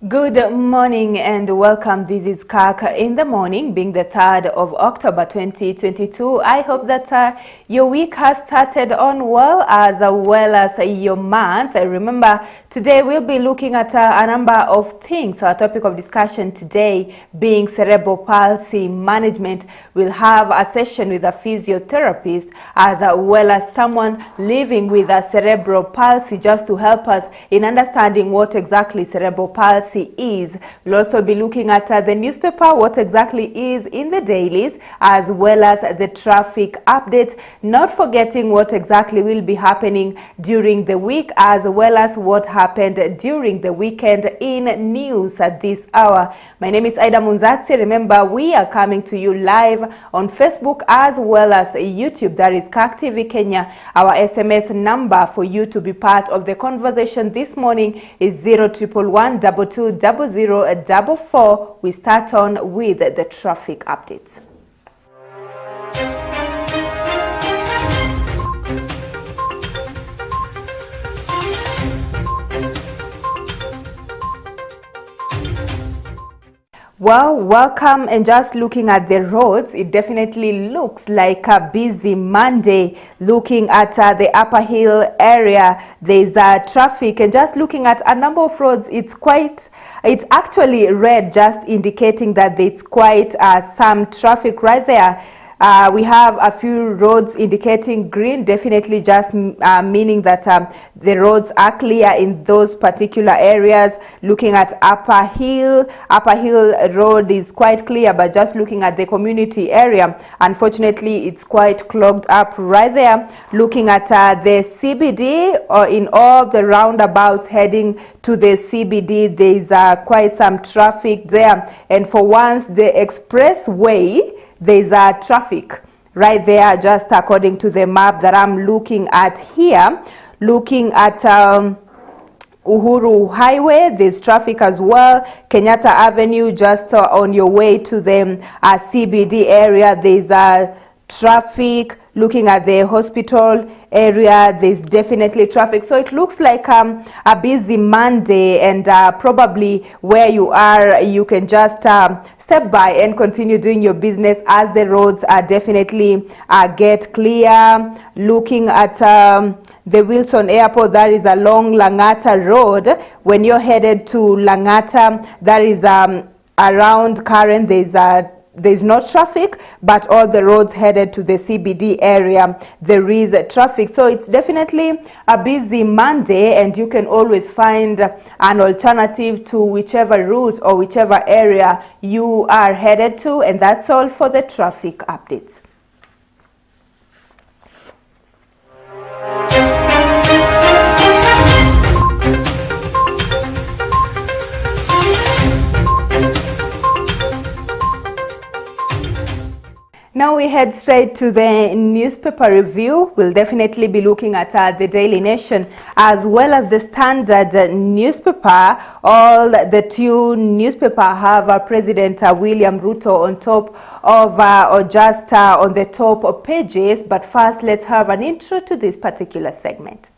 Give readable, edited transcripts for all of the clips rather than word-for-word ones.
Good morning and welcome. This is Kirk in the morning, being the 3rd of October 2022. I hope that your week has started on well as your month. Remember, today we'll be looking at a number of things. Our topic of discussion today being cerebral palsy management. We'll have a session with a physiotherapist as well as someone living with a cerebral palsy, just to help us in understanding what exactly cerebral palsy is. We'll also be looking at the newspaper, what exactly is in the dailies, as well as the traffic updates, not forgetting what exactly will be happening during the week, as well as what happened during the weekend in news at this hour. My name is Aida Munzatsi. Remember, we are coming to you live on Facebook as well as YouTube. That is Kirk TV Kenya. Our SMS number for you to be part of the conversation this morning is 0111 220044. We start on with the traffic updates. Well, welcome. And just looking at the roads, it definitely looks like a busy Monday. Looking at the Upper Hill area, there's traffic, and just looking at a number of roads, it's actually red, just indicating that there's quite some traffic right there. We have a few roads indicating green, definitely just meaning that the roads are clear in those particular areas. Looking at Upper Hill Road is quite clear, but just looking at the community area, unfortunately, it's quite clogged up right there. Looking at the CBD, or in all the roundabouts heading to the CBD, there's quite some traffic there. And for once, the expressway, there's traffic right there, just according to the map that I'm looking at here. Looking at Uhuru Highway, there's traffic as well. Kenyatta Avenue, just on your way to the CBD area, there's traffic. Looking at the hospital area, there's definitely traffic. So it looks like a busy Monday, and probably where you are, you can just step by and continue doing your business as the roads are definitely get clear. Looking at the Wilson Airport, that is along Langata Road. When you're headed to Langata, that is around Karen, there's no traffic, but all the roads headed to the CBD area, there is traffic. So it's definitely a busy Monday, and you can always find an alternative to whichever route or whichever area you are headed to. And that's all for the traffic updates. Now we head straight to the newspaper review. We'll definitely be looking at the Daily Nation as well as the Standard newspaper. All the two newspapers have President William Ruto on top of or just on the top pages. But first, let's have an intro to this particular segment.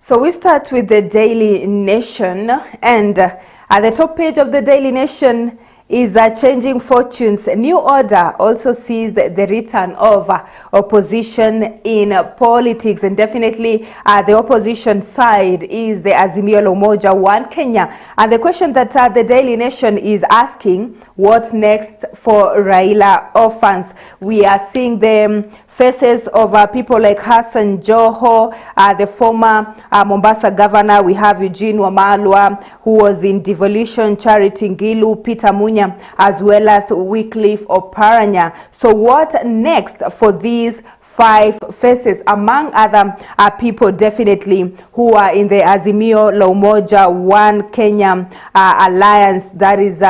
So we start with the Daily Nation, and at the top page of the Daily Nation is changing fortunes. New order also sees the return of opposition in politics, and definitely the opposition side is the Azimio la Umoja One Kenya. And the question that the Daily Nation is asking, what's next for Raila orphans? We are seeing the faces of people like Hassan Joho, the former Mombasa governor. We have Eugene Wamalwa, who was in devolution, Charity Ngilu, Peter Munya, as well as Wycliffe Oparanya. So what next for these five faces, among other people definitely who are in the Azimio la Umoja One Kenya alliance? That is,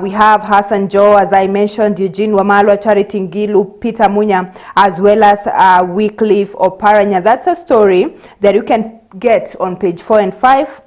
we have Hassan Joho, as I mentioned, Eugene Wamalwa, Charity Ngilu, Peter Munya, as well as Wycliffe Oparanya. That's a story that you can get on page 4 and 5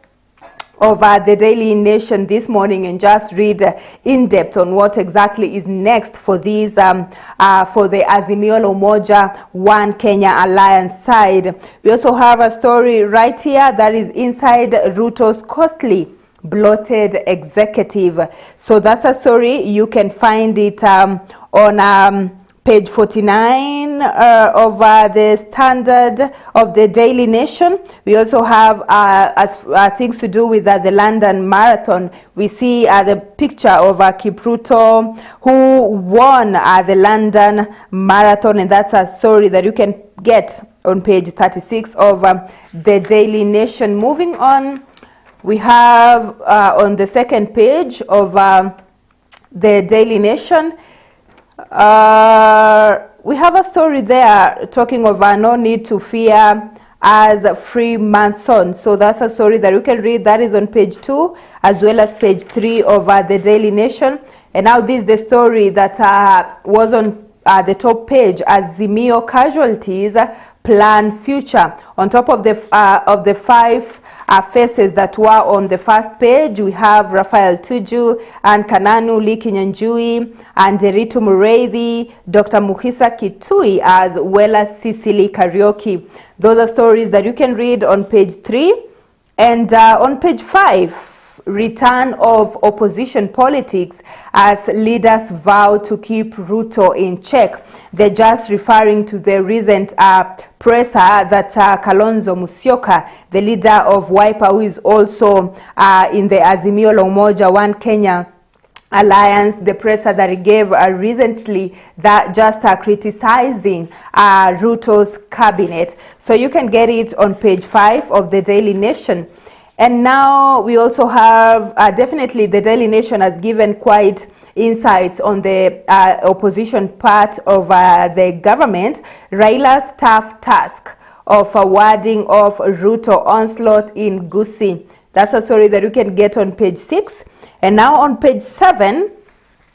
of the Daily Nation this morning and just read in depth on what exactly is next for these for the Azimio la Umoja One Kenya Alliance side. We also have a story right here that is inside Ruto's costly bloated executive. So that's a story. You can find it on page 49 of the Standard of the Daily Nation. We also have things to do with the London Marathon. We see the picture of Kipruto, who won the London Marathon, and that's a story that you can get on page 36 of the Daily Nation. Moving on, we have on the second page of the Daily Nation, we have a story there talking of no need to fear as Freemason. So that's a story that you can read. That is on page 2 as well as page 3 of the Daily Nation. And now this is the story that was on the top page. Azimio casualties plan future. On top of the 5 faces that were on the first page, we have Raphael Tuju and Kananu Lee Kinyanjui and Derito Mureithi, Dr. Muhisa Kitui, as well as Cecily Karaoke. Those are stories that you can read on page 3. And on page 5, return of opposition politics as leaders vow to keep Ruto in check. They're just referring to the recent presser that Kalonzo Musyoka, the leader of Wiper, who is also in the Azimio la Umoja One Kenya Alliance, the presser that he gave recently, that just criticizing Ruto's cabinet. So you can get it on page 5 of the Daily Nation. And now we also have, definitely the Daily Nation has given quite insights on the opposition part of the government. Raila's tough task of warding off Ruto onslaught in Gusii. That's a story that you can get on page 6. And now on page 7,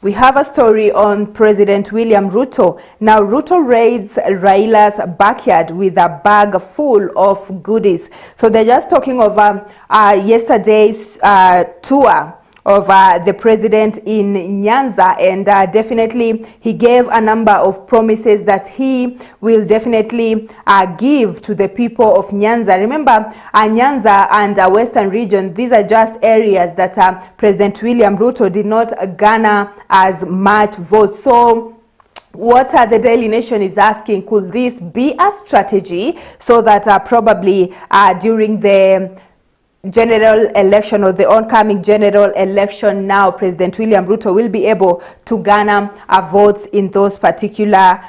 we have a story on President William Ruto. Now, Ruto raids Raila's backyard with a bag full of goodies. So they're just talking of yesterday's tour of the president in Nyanza, and definitely he gave a number of promises that he will definitely give to the people of Nyanza. Remember, Nyanza and Western region, these are just areas that President William Ruto did not garner as much votes. So what the Daily Nation is asking, could this be a strategy so that probably during the general election or the oncoming general election, now President William Ruto will be able to garner votes in those particular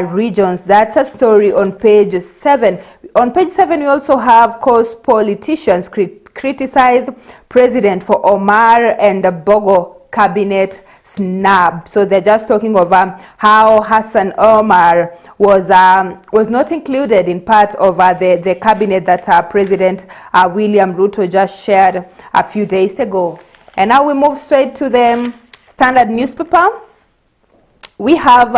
regions? That's a story on page 7. On page 7, we also have, course, politicians criticize president for Omar and the Bogo cabinet snub. So they're just talking of how Hassan Omar was not included in part of the cabinet that President William Ruto just shared a few days ago. And now we move straight to the Standard newspaper. We have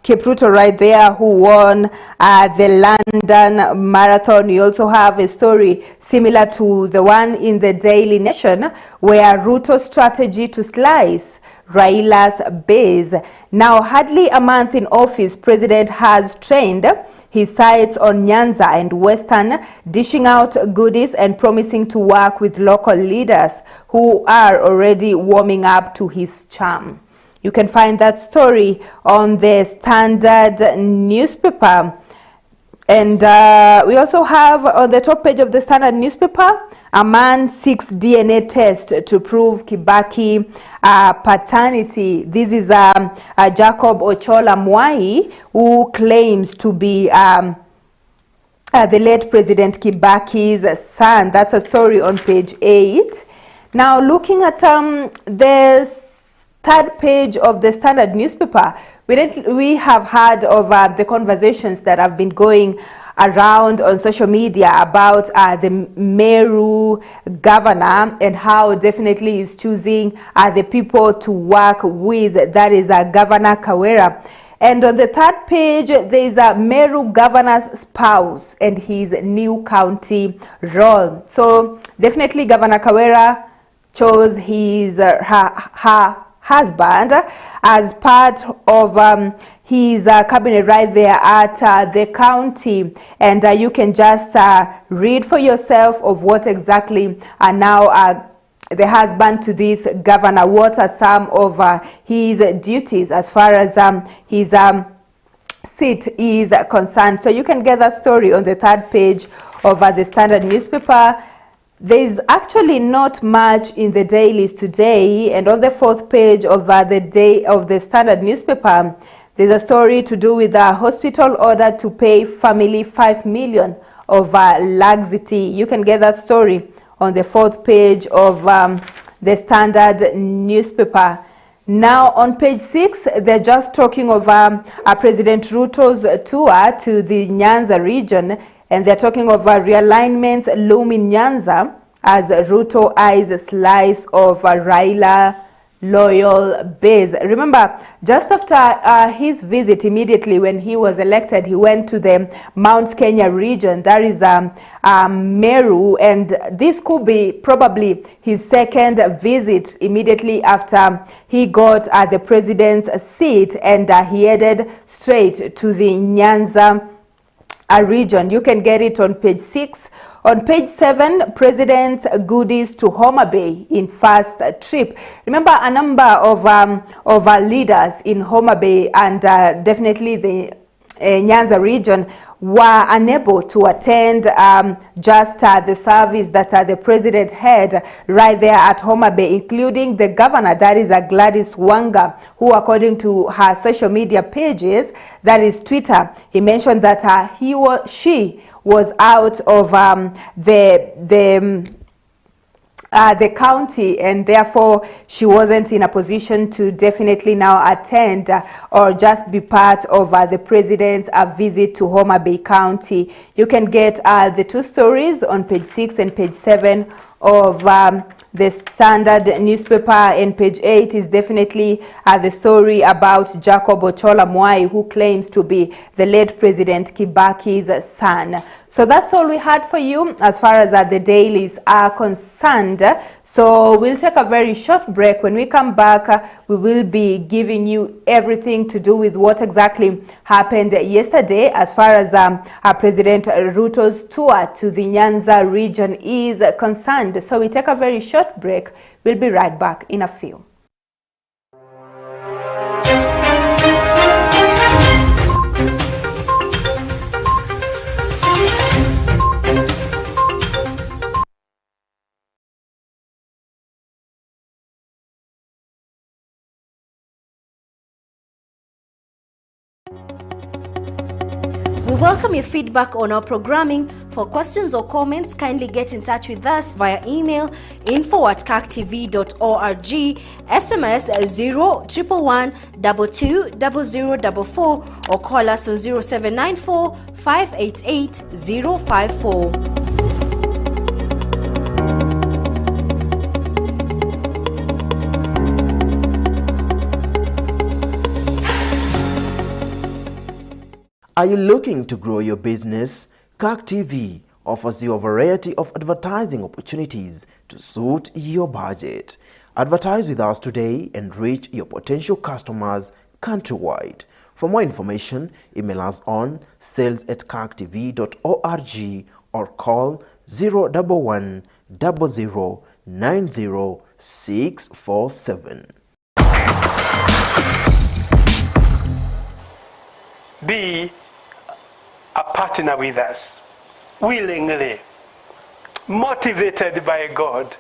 Kipruto right there, who won the London Marathon. You also have a story similar to the one in the Daily Nation, where Ruto's strategy to slice Raila's base. Now, hardly a month in office, President has trained his sights on Nyanza and Western, dishing out goodies and promising to work with local leaders who are already warming up to his charm. You can find that story on the Standard newspaper. And we also have on the top page of the Standard newspaper, a man seeks DNA test to prove Kibaki paternity. This is Jacob Ochola Mwai, who claims to be the late President Kibaki's son. That's a story on page 8. Now, looking at the third page of the Standard newspaper, we have heard of the conversations that have been going around on social media about the Meru governor and how definitely is choosing the people to work with. That is Governor Kawera. And on the third page, there is a Meru governor's spouse and his new county role. So definitely Governor Kawera chose his her husband as part of his cabinet right there at the county, and you can just read for yourself of what exactly are now the husband to this governor, what are some of his duties as far as his seat is concerned. So you can get that story on the third page of the Standard newspaper. There's actually not much in the dailies today, and on the fourth page of the Standard newspaper, there's a story to do with a hospital order to pay family 5 million of laxity. You can get that story on the fourth page of the Standard newspaper. Now on page 6, they're just talking of President Ruto's tour to the Nyanza region, and they're talking of realignments looming Nyanza as Ruto eyes a slice of Raila loyal base. Remember, just after his visit, immediately when he was elected, he went to the Mount Kenya region. That is Meru, and this could be probably his second visit immediately after he got the president's seat, and he headed straight to the Nyanza region. You can get it on page 6. On page 7, President's goodies to Homa Bay in first trip. Remember, a number of leaders in Homa Bay and definitely the Nyanza region were unable to attend just the service that the president had right there at Homa Bay, including the governor, that is Gladys Wanga, who, according to her social media pages, that is Twitter, he mentioned that she was out of the county, and therefore she wasn't in a position to definitely now attend or just be part of the president's visit to Homa Bay County. You can get the two stories on page 6 and page 7 of the Standard newspaper, and page 8 is definitely the story about Jacob Ochola Mwai, who claims to be the late President Kibaki's son. So that's all we had for you as far as the dailies are concerned. So we'll take a very short break. When we come back, we will be giving you everything to do with what exactly happened yesterday as far as President Ruto's tour to the Nyanza region is concerned. So we take a very short break. We'll be right back in a few. We welcome your feedback on our programming. For questions or comments, kindly get in touch with us via email info@kirktv.org, SMS 0111 220044, or call us on 0794 588 054. Are you looking to grow your business? Kirk TV offers you a variety of advertising opportunities to suit your budget. Advertise with us today and reach your potential customers countrywide. For more information, email us on sales@kirktv.org or call 011 00 90 647. Be a partner with us, willingly, motivated by God,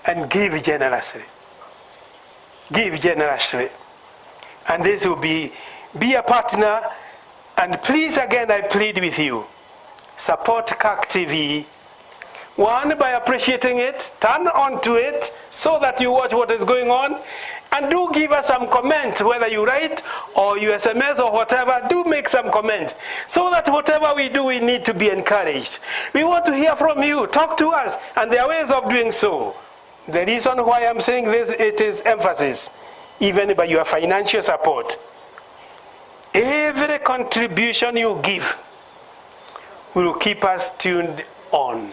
and give generously. Give generously. And this will be a partner, and please, again, I plead with you, support Kirk TV. One, by appreciating it, turn on to it so that you watch what is going on. And do give us some comment, whether you write or you SMS or whatever, do make some comment, so that whatever we do, we need to be encouraged. We want to hear from you. Talk to us, and there are ways of doing so. The reason why I'm saying this, it is emphasis, even by your financial support. every contribution you give will keep us tuned on,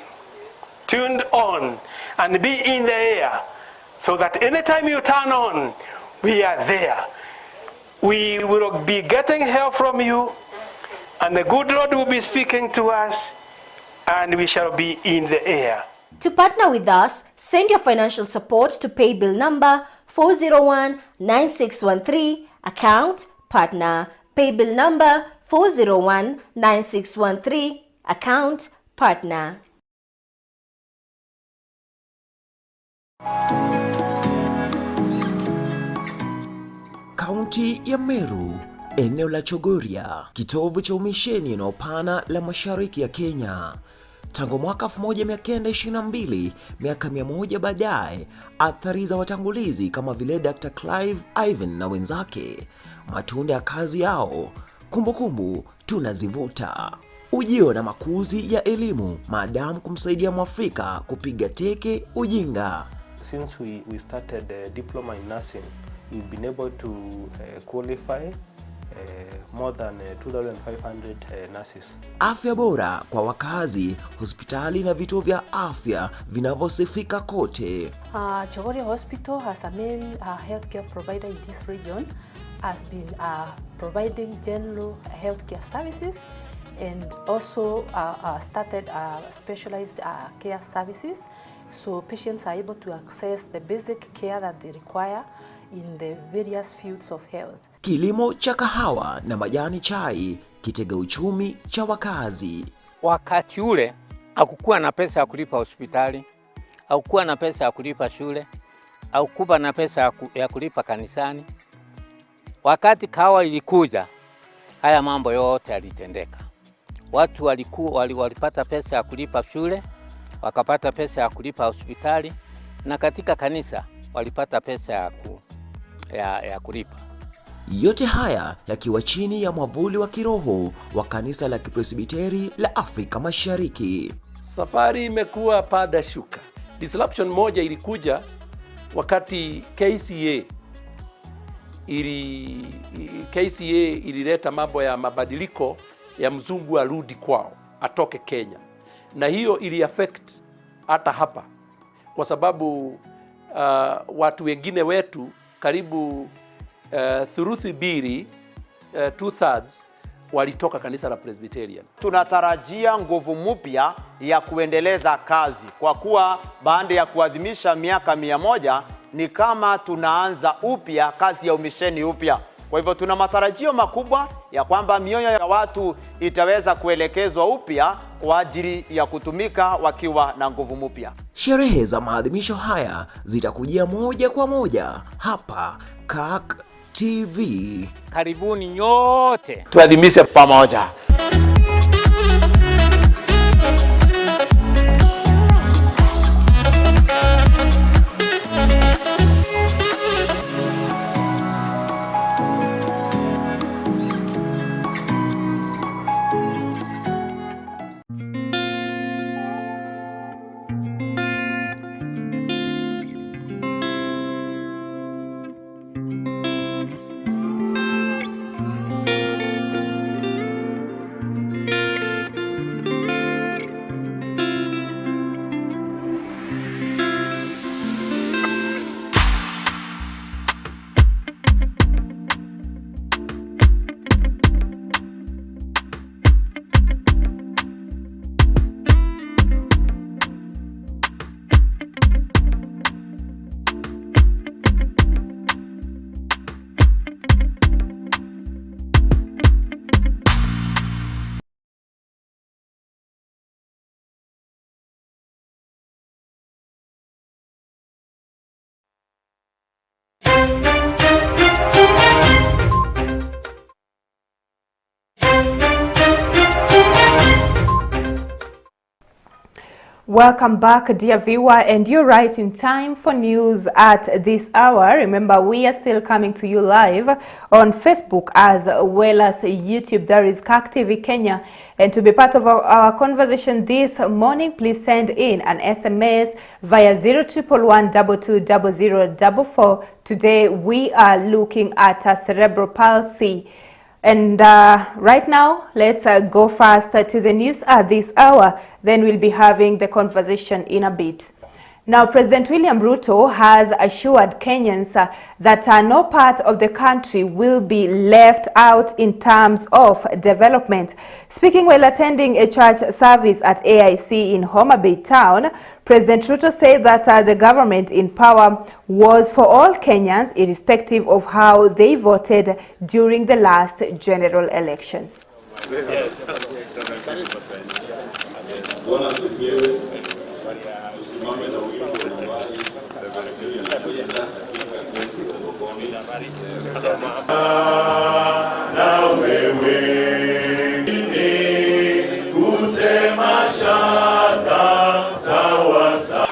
and be in the air, so that anytime you turn on, we are there. We will be getting help from you, and the good Lord will be speaking to us, and we shall be in the air. To partner with us, send your financial support to pay bill number 401-9613, account partner. Pay bill number 401-9613, account partner. Kaunti ya Meru, eneo la Chogoria, kitovu cha umisheni na upana la mashariki ya Kenya. Tangu mwaka 1922, miaka 100 baadaye, athari za watangulizi kama vile Dr. Clive Ivan na wenzake, matunda ya kazi yao, kumbukumbu tunazivuta. Ujio na makuzi ya elimu, maadamu kumsaidia Mwafrika kupiga teke ujinga. Since we started diploma in nursing, we've been able to qualify more than 2,500 nurses. Afya bora kwa wakazi, hospitali na vituo vya afya vinavyosifika kote. Chogoria Hospital has a main healthcare provider in this region, has been providing general healthcare services, and also started specialized care services, so patients are able to access the basic care that they require in the various fields of health. Kilimo cha kahawa na majani chai, kitega uchumi cha wakazi. Wakati ule hakukuwa na pesa ya kulipa hospitali, hakukuwa na pesa ya kulipa shule, hakukuwa na pesa ya kulipa kanisani. Wakati kahawa ilikuja, haya mambo yote yalitendeka. Watu walipata pesa ya kulipa shule, wakapata pesa ya kulipa hospitali, na katika kanisa walipata pesa ya kulipa. Yote haya yakiwa chini ya mwavuli wa kiroho wa kanisa la Kipresbiteri la Afrika Mashariki. Safari imekuwa pada shuka. Disruption moja ilikuja wakati KCA ilileta mambo ya mabadiliko ya mzungu arudi kwao, atoke Kenya. Na hiyo ili affect hata hapa, kwa sababu watu wengine wetu karibu thuruthi mbili, 2/3 walitoka kanisa la Presbyterian. Tunatarajia nguvu mpya ya kuendeleza kazi, kwa kuwa baada ya kuadhimisha miaka 100 ni kama tunaanza upya kazi ya umisheni upya. Kwa hivyo tuna matarajio makubwa ya kwamba mioyo ya watu itaweza kuelekezwa upya kwa ajili ya kutumika wakiwa na nguvu mpya. Sherehe za maadhimisho haya zitakujia moja kwa moja hapa Kirk TV. Karibuni nyote Tuadhimishe pamoja. Welcome back, dear viewer, and you're right in time for news at this hour. Remember, we are still coming to you live on Facebook as well as YouTube. There is Kirk TV Kenya, and to be part of our conversation this morning, please send in an SMS via 0111220044. Today we are looking at cerebral palsy. And right now, let's go fast to the news at this hour. Then we'll be having the conversation in a bit. Now, President William Ruto has assured Kenyans that no part of the country will be left out in terms of development. Speaking while attending a church service at AIC in Homa Bay town, President Ruto said that the government in power was for all Kenyans, irrespective of how they voted during the last general elections.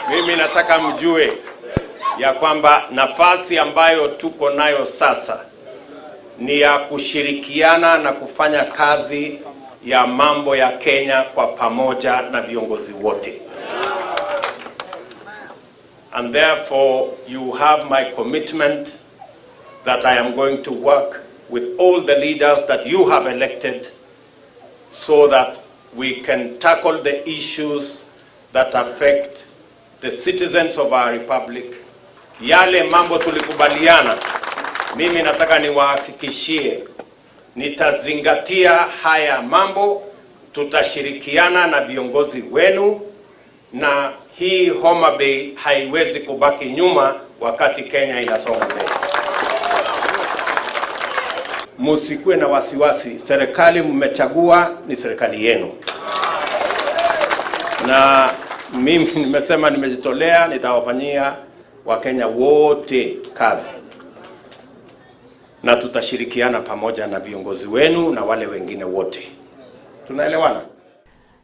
Mimi nataka mjue ya kwamba nafasi ambayo tuko nayo sasa ni ya kushirikiana na kufanya kazi ya mambo ya Kenya kwa pamoja na viongozi wote. And therefore you have my commitment that I am going to work with all the leaders that you have elected so that we can tackle the issues that affect the citizens of our republic. Yale mambo tulikubaliana, mimi nataka niwahakikishie nitazingatia haya mambo, tutashirikiana na viongozi wenu, na hii Homa Bay haiwezi kubaki nyuma wakati Kenya inasonga mbele. Musikue na wasiwasi, serikali mmechagua ni serikali yenu. Na mimi nimesema nimejitolea, nitawafanyia Wakenya wote kazi. Na tutashirikiana pamoja na viongozi wenu na wale wengine wote. Tunaelewana?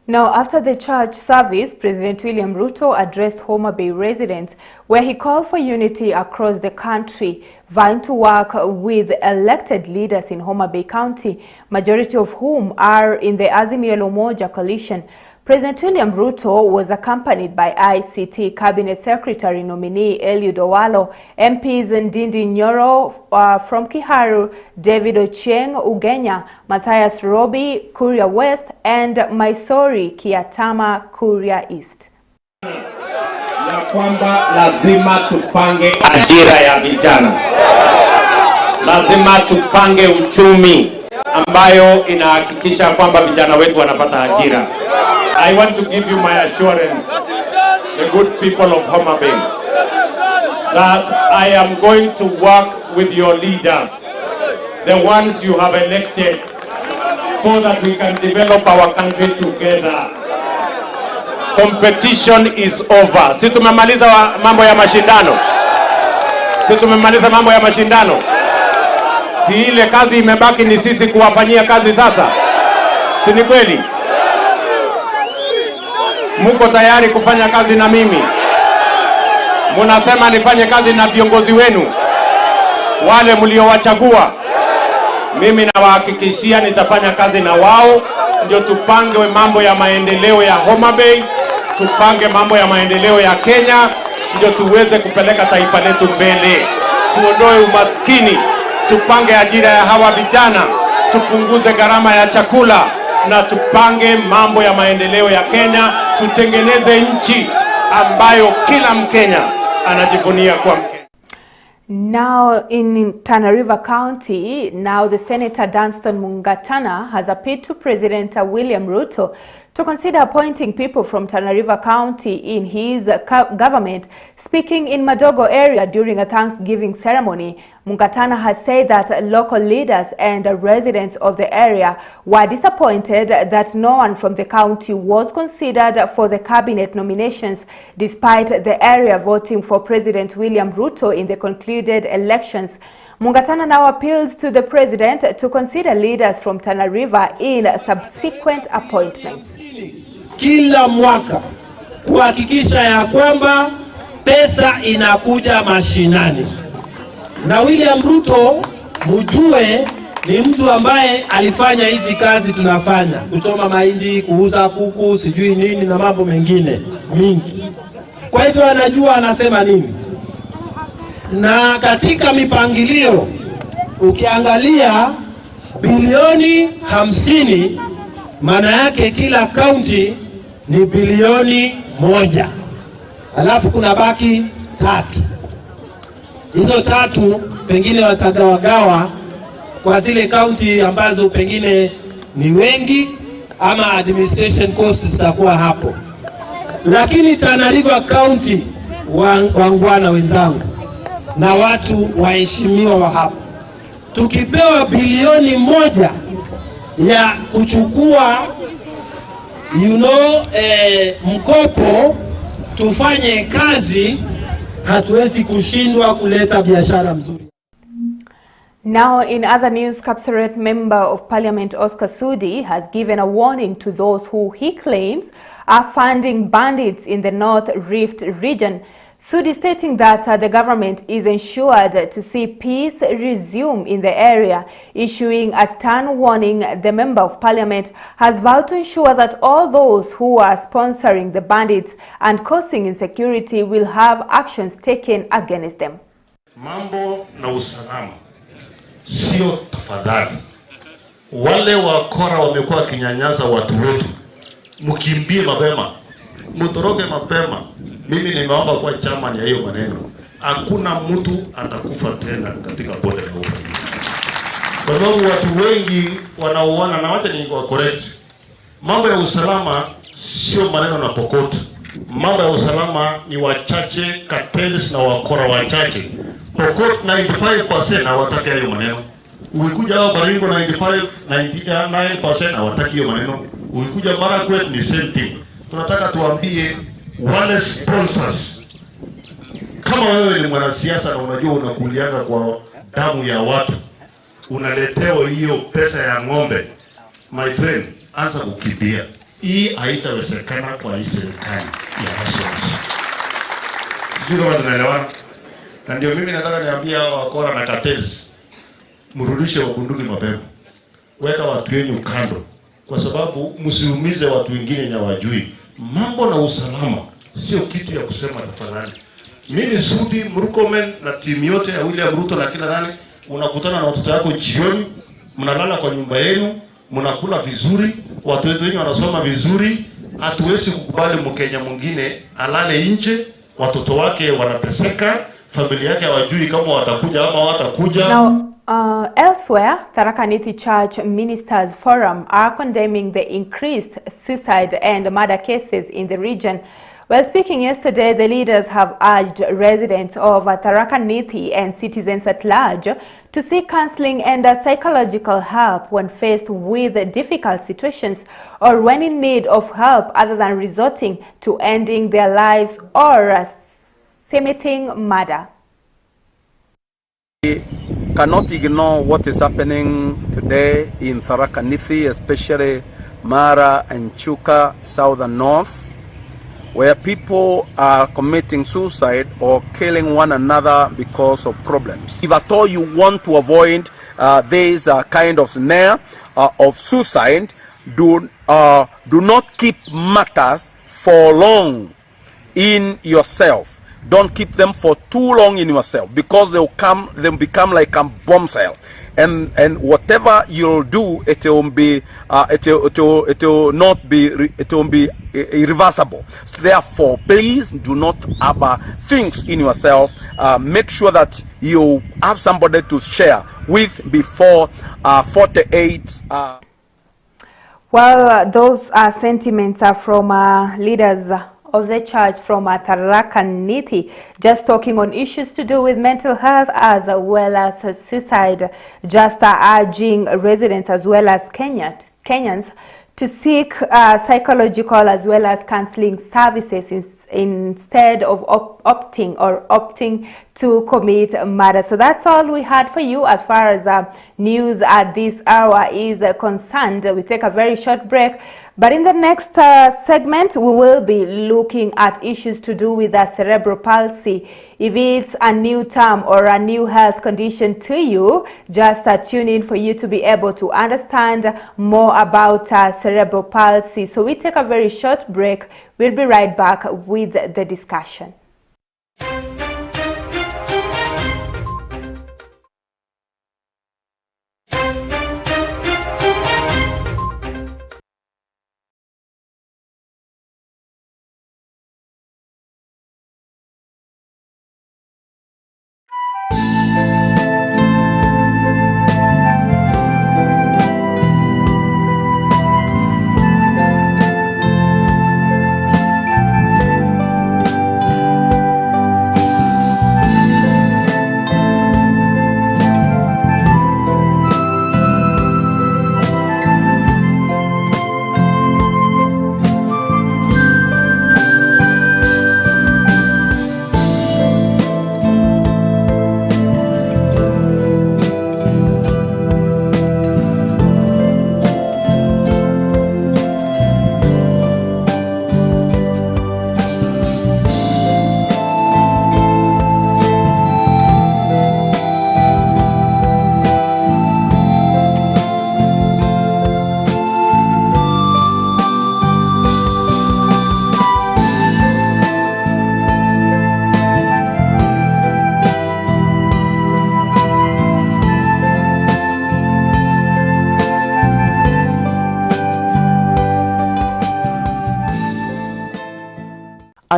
Now, after the church service, President William Ruto addressed Homa Bay residents where he called for unity across the country, vying to work with elected leaders in Homa Bay County, majority of whom are in the Azimio la Umoja coalition. President William Ruto was accompanied by ICT Cabinet Secretary nominee Eliud Owalo, MPs Ndindi Nyoro from Kiharu, David Ochieng Ugenya, Matthias Robi, Kuria West, and Maisori Kiatama, Kuria East. Ya kwamba lazima tupange ajira ya vijana. Lazima tupange uchumi ambayo inahakikisha kwamba vijana wetu wanapata ajira. I want to give you my assurance, the good people of Homa Bay, that I am going to work with your leaders, the ones you have elected, so that we can develop our country together. Competition is over. Si tumemaliza mambo ya mashindano? Si tumemaliza mambo ya mashindano? Si ile kazi imebaki ni sisi kuwafanyia kazi sasa? Si ni kweli? Muko tayari kufanya kazi na mimi? Munasema nifanye kazi na viongozi wenu wale mliowachagua. Mimi nawahakikishia nitafanya kazi na wao, ndio tupange mambo ya maendeleo ya Homa Bay, tupange mambo ya maendeleo ya Kenya, ndio tuweze kupeleka taifa letu mbele. Tuondoe umaskini, tupange ajira ya hawa vijana, tupunguze gharama ya chakula, na tupange mambo ya maendeleo ya Kenya, tutengeneze nchi ambayo kila Mkenya anajivunia kuwa Mkenya. Now in Tana River County, now the Senator Dunstan Mungatana has appealed to President William Ruto to consider appointing people from Tana River County in his government. Speaking in Madogo area during a Thanksgiving ceremony, Mungatana has said that local leaders and residents of the area were disappointed that no one from the county was considered for the cabinet nominations, despite the area voting for President William Ruto in the concluded elections. Mungatana now appeals to the president to consider leaders from Tana River in subsequent appointments. Kila mwaka kuhakikisha ya kwamba pesa inakuja mashinani. Na William Ruto mjue ni mtu ambaye alifanya hizi kazi tunafanya, kuchoma mahindi, kuuza kuku, sijui nini na mambo mengine mingi. Kwa hivyo anajua anasema nini. Na katika mipangilio ukiangalia bilioni 50, maana yake kila kaunti ni bilioni 1. Alafu kuna baki 3. Hizo 3 pengine watagawagawa kwa zile kaunti ambazo pengine ni wengi ama administration costs zitakuwa hapo. Lakini Tana River County, wangwana wenzangu na watu waheshimiwa wa hapo, tukipewa bilioni 1 ya kuchukua mkopo tufanye kazi, hatuwezi kushindwa kuleta biashara mzuri. Now, in other news, Kapseret Member of Parliament Oscar Sudi has given a warning to those who he claims are funding bandits in the North Rift region. Sudi stating that the government is ensured to see peace resume in the area, issuing a stern warning. The Member of Parliament has vowed to ensure that all those who are sponsoring the bandits and causing insecurity will have actions taken against them. Mambo na usalama sio tafadhali. Wale wakora wamekuwa kinyanyasa watu wetu, mkimbie mapema, mtoroke mapema. Mimi nimeomba kwa chama ya hiyo maneno, hakuna mtu atakufa tena katika bonde la Ufa, kwa sababu watu wengi wanauana. Na wacha ni correct, mambo ya usalama sio maneno na Pokot. Mambo ya usalama ni wachache, cartels na wakora wachache. Pokot 95% hawataki hiyo maneno. Ukikuja hapa Baringo 99% hawataki hiyo maneno. Ukikuja Marakwet ni same thing. Tunataka tuambie wale sponsors, kama wewe ni mwanasiasa na unajua unakulianga kwa damu ya watu, unaletewa hiyo pesa ya ng'ombe, my friend, anza kukimbia. Hii haitawezekana kwa hii serikali ya Rasones. Ndio wanaelewana. Na ndio mimi nataka niambie hao wakora na cartels, mrudishe wabunduki mapema. Weka watu wenu kando, kwa sababu msiumize watu wengine na wajui. Mambo na usalama sio kitu ya kusema tafadhali. Mimi Sudi Murkomen na timu yote ya William Ruto na kila nani, unakutana na watoto wako jioni, mnalala kwa nyumba yenu, mnakula vizuri, watu wenu wanasoma vizuri. Hatuwezi kukubali Mkenya mwingine alale nje, watoto wake wanateseka, familia yake hawajui kama watakuja ama watakuja. Now, elsewhere, Tharaka Nithi Church Ministers Forum are condemning the increased suicide and murder cases in the region. While speaking yesterday, the leaders have urged residents of Tharaka Nithi and citizens at large to seek counseling and psychological help when faced with difficult situations or when in need of help other than resorting to ending their lives or committing murder. We cannot ignore what is happening today in Tharaka Nithi, especially Mara and Chuka, southern north, where people are committing suicide or killing one another because of problems. If at all you want to avoid this kind of snare of suicide, do not keep matters for long in yourself. Don't keep them for too long in yourself, because they'll become like a bomb cell, and whatever you'll do, it will be irreversible. So therefore, please do not have things in yourself. Make sure that you have somebody to share with before 48. Well, those sentiments are from leaders of the church from Tharaka Nithi, just talking on issues to do with mental health as well as suicide, just urging residents as well as Kenyans to seek psychological as well as counseling services instead of opting to commit murder. So that's all we had for you as far as news at this hour is concerned. We take a very short break, but in the next segment we will be looking at issues to do with cerebral palsy. If it's a new term or a new health condition to you, just tune in for you to be able to understand more about cerebral palsy. So we take a very short break. We'll be right back with the discussion.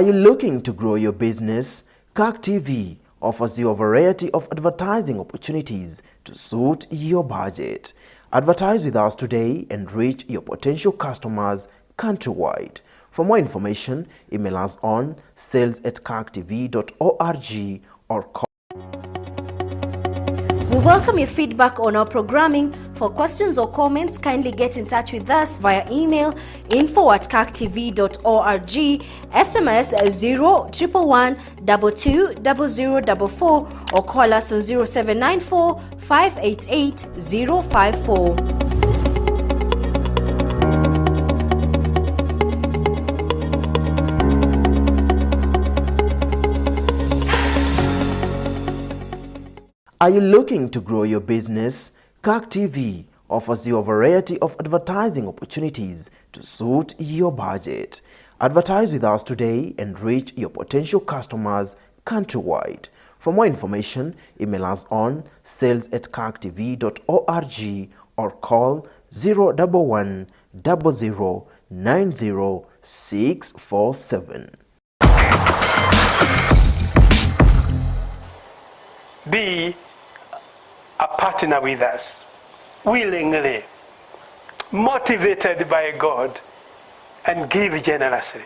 Are you looking to grow your business? Kirk TV offers you a variety of advertising opportunities to suit your budget. Advertise with us today and reach your potential customers countrywide. For more information, email us on sales@kirktv.org or call. We welcome your feedback on our programming. For questions or comments, kindly get in touch with us via email info@kirktv.org, SMS 0111 220044 or call us on 0794 588 054. Are you looking to grow your business? Kirk TV offers you a variety of advertising opportunities to suit your budget. Advertise with us today and reach your potential customers countrywide. For more information, email us on sales@kirktv.org or call 011 00 90 647. Be a partner with us, willingly, motivated by God, and give generously.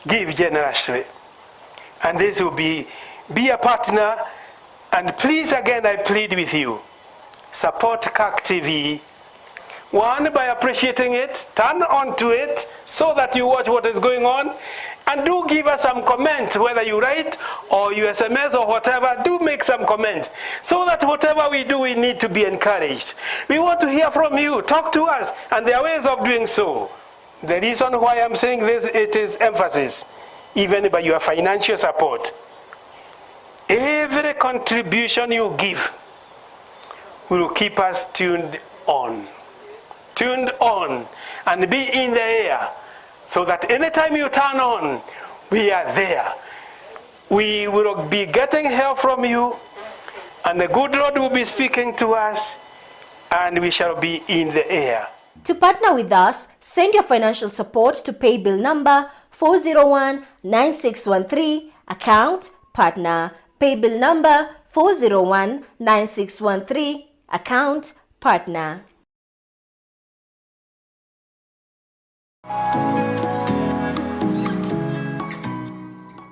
Give generously. And this will be a partner, and please again I plead with you, support Kirk TV. One, by appreciating it, turn on to it so that you watch what is going on. And do give us some comment, whether you write or you SMS or whatever, do make some comment. So that whatever we do, we need to be encouraged. We want to hear from you, talk to us, and there are ways of doing so. The reason why I'm saying this, it is emphasis, even by your financial support. Every contribution you give will keep us tuned on, and be in the air. So that anytime you turn on, we are there. We will be getting help from you, and the good Lord will be speaking to us, and we shall be in the air. To partner with us, send your financial support to pay bill number 4019613, account partner. Pay bill number 4019613, account partner.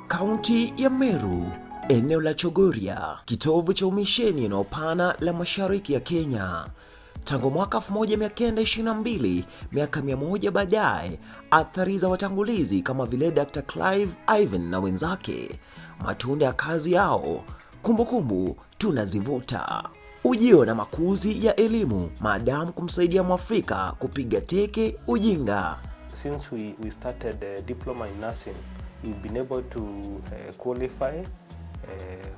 Kaunti ya Meru, eneo la Chogoria, kitovu cha umisheni na upana la mashariki ya Kenya. Tangu mwaka 1922, miaka 100 baadaye, athari za watangulizi kama vile Dr. Clive Ivan na wenzake, matunda ya kazi yao, kumbukumbu tunazivuta. Ujio na makuzi ya elimu, maadamu kumsaidia Mwafrika kupiga teke ujinga. Since we started diploma in nursing, we've been able to qualify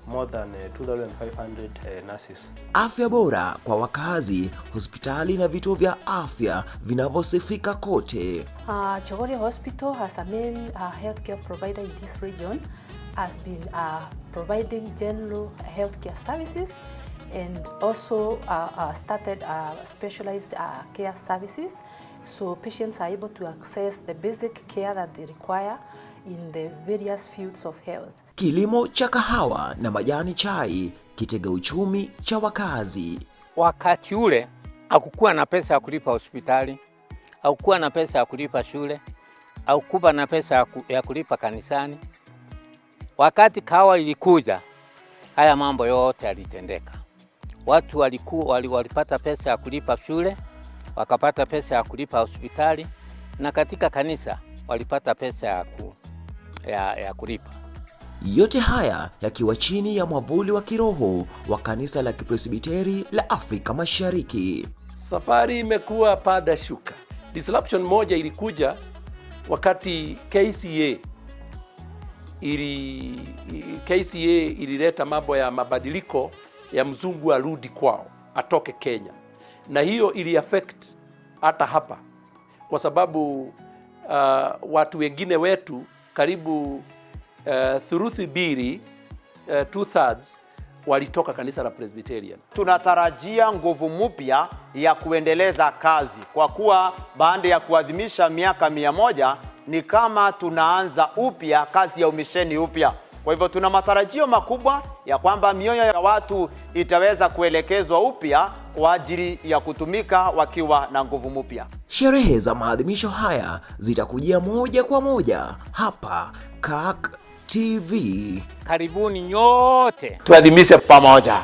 more than 2,500 nurses. Afya bora kwa wakazi, hospitali na vituo vya afya vinavyosifika kote. Chogoria Hospital as a main healthcare provider in this region has been providing general healthcare services and also started specialized care services, so patients are able to access the basic care that they require in the various fields of health. Kilimo cha kahawa na majani chai, kitega uchumi cha wakazi. Wakati ule hakukuwa na pesa ya kulipa hospitali, hakukuwa na pesa ya kulipa shule, hakukuwa na pesa ya kulipa kanisani. Wakati kahawa ilikuja, haya mambo yote yalitendeka. Watu walipata pesa ya kulipa shule, wakapata pesa ya kulipa hospitali, na katika kanisa walipata pesa ya kulipa. Yote haya yakiwa chini ya mwavuli wa kiroho wa kanisa la Kipresbiteri la Afrika Mashariki. Safari imekuwa pada shuka. Disruption moja ilikuja wakati KCA ilileta mambo ya mabadiliko ya mzungu arudi kwao, atoke Kenya. Na hiyo ili affect hata hapa, kwa sababu watu wengine wetu karibu thuruthi mbili, 2/3 walitoka kanisa la Presbyterian. Tunatarajia nguvu mpya ya kuendeleza kazi kwa kuwa baada ya kuadhimisha miaka 100 ni kama tunaanza upya kazi ya umisheni upya. Kwa hivyo tuna matarajio makubwa ya kwamba mioyo ya watu itaweza kuelekezwa upya kwa ajili ya kutumika wakiwa na nguvu mpya. Sherehe za maadhimisho haya zitakujia moja kwa moja hapa Kirk TV. Karibuni nyote Tuadhimishe pamoja.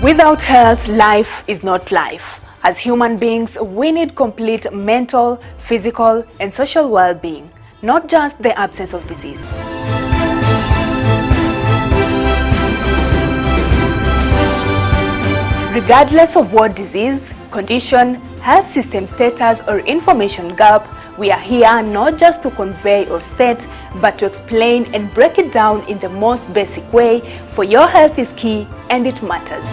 Without health, life is not life. As human beings, we need complete mental, physical, and social well-being, not just the absence of disease. Regardless of what disease, condition, health system status, or information gap, we are here not just to convey or state, but to explain and break it down in the most basic way, for your health is key and it matters.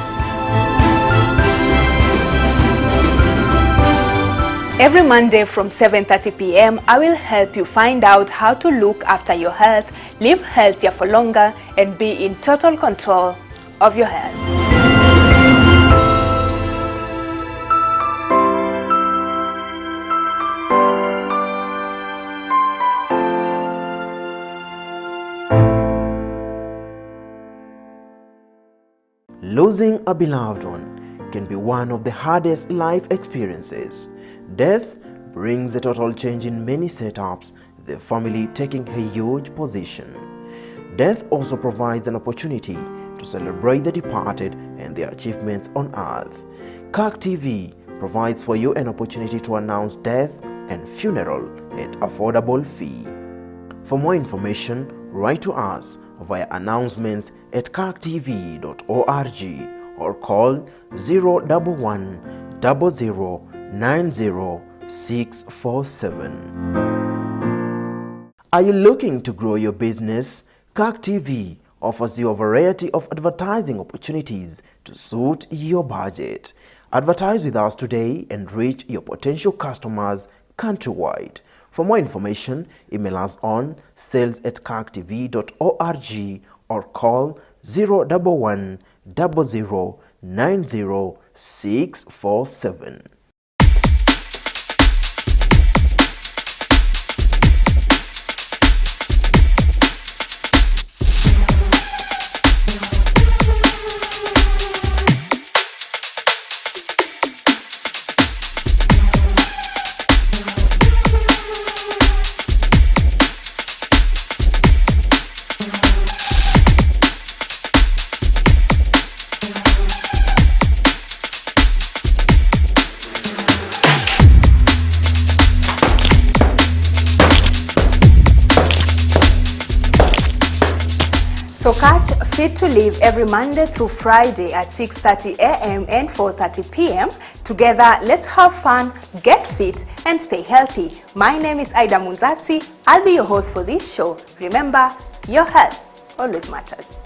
Every Monday from 7:30 p.m., I will help you find out how to look after your health, live healthier for longer, and be in total control of your health. Losing a beloved one can be one of the hardest life experiences. Death brings a total change in many setups, the family taking a huge position. Death also provides an opportunity to celebrate the departed and their achievements on earth. Kirk TV provides for you an opportunity to announce death and funeral at affordable fee. For more information, write to us via announcements@kirktv.org or call 011 00 90647. Are you looking to grow your business? Kirk TV offers you a variety of advertising opportunities to suit your budget. Advertise with us today and reach your potential customers countrywide. For more information, email us on sales@kirktv.org or call 011 00 90 647. So catch Fit to Live every Monday through Friday at 6:30 a.m. and 4:30 p.m. Together, let's have fun, get fit, and stay healthy. My name is Aida Munzati. I'll be your host for this show. Remember, your health always matters.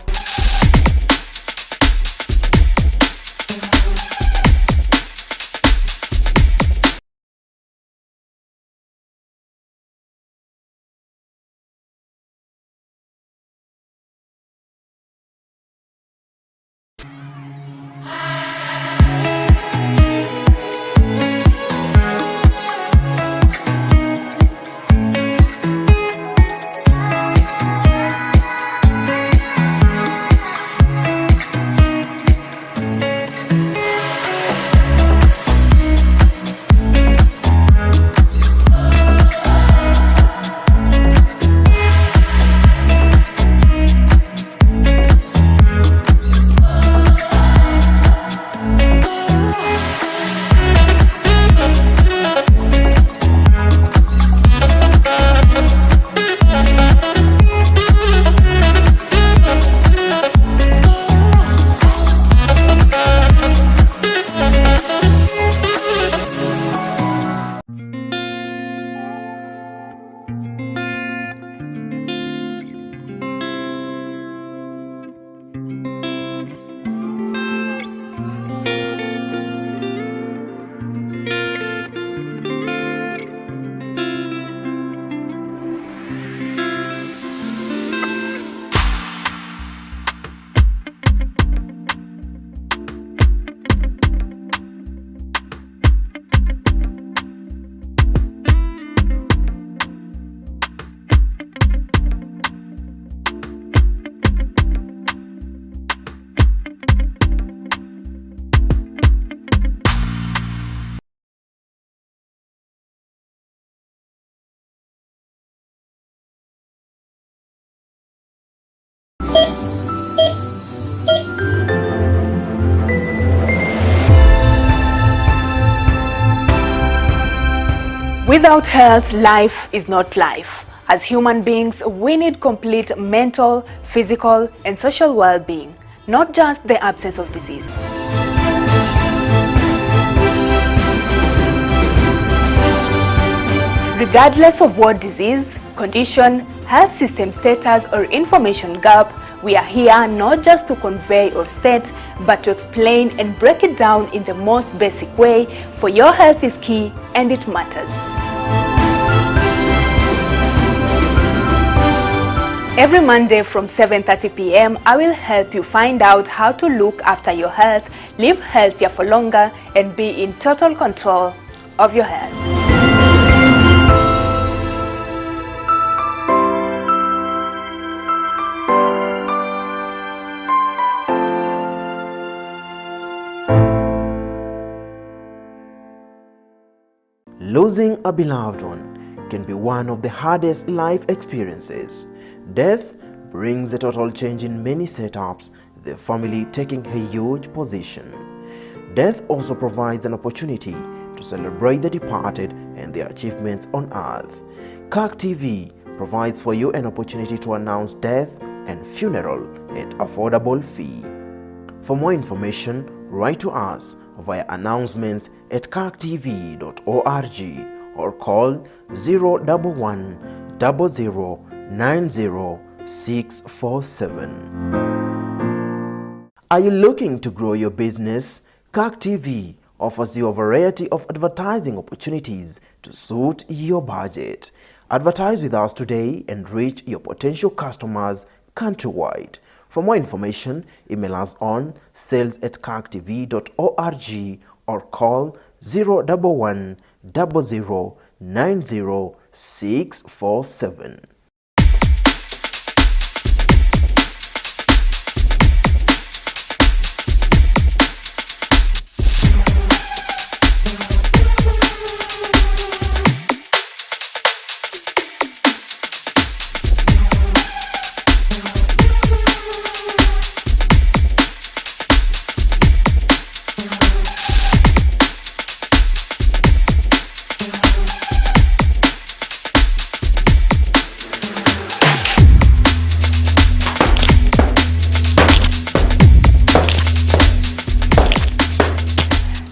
Without health, life is not life. As human beings, we need complete mental, physical, and social well-being, not just the absence of disease. Regardless of what disease, condition, health system status, or information gap, we are here not just to convey or state, but to explain and break it down in the most basic way, for your health is key and it matters. Every Monday from 7:30 p.m., I will help you find out how to look after your health, live healthier for longer, and be in total control of your health. Losing a beloved one can be one of the hardest life experiences. Death brings a total change in many setups, the family taking a huge position. Death also provides an opportunity to celebrate the departed and their achievements on earth. Kirk TV provides for you an opportunity to announce death and funeral at affordable fee. For more information, write to us via announcements@kirktv.org or call 011 00 90 90647. Are you looking to grow your business? Kirk TV offers you a variety of advertising opportunities to suit your budget. Advertise with us today and reach your potential customers countrywide. For more information, email us on sales@kirktv.org or call 011 00 90647.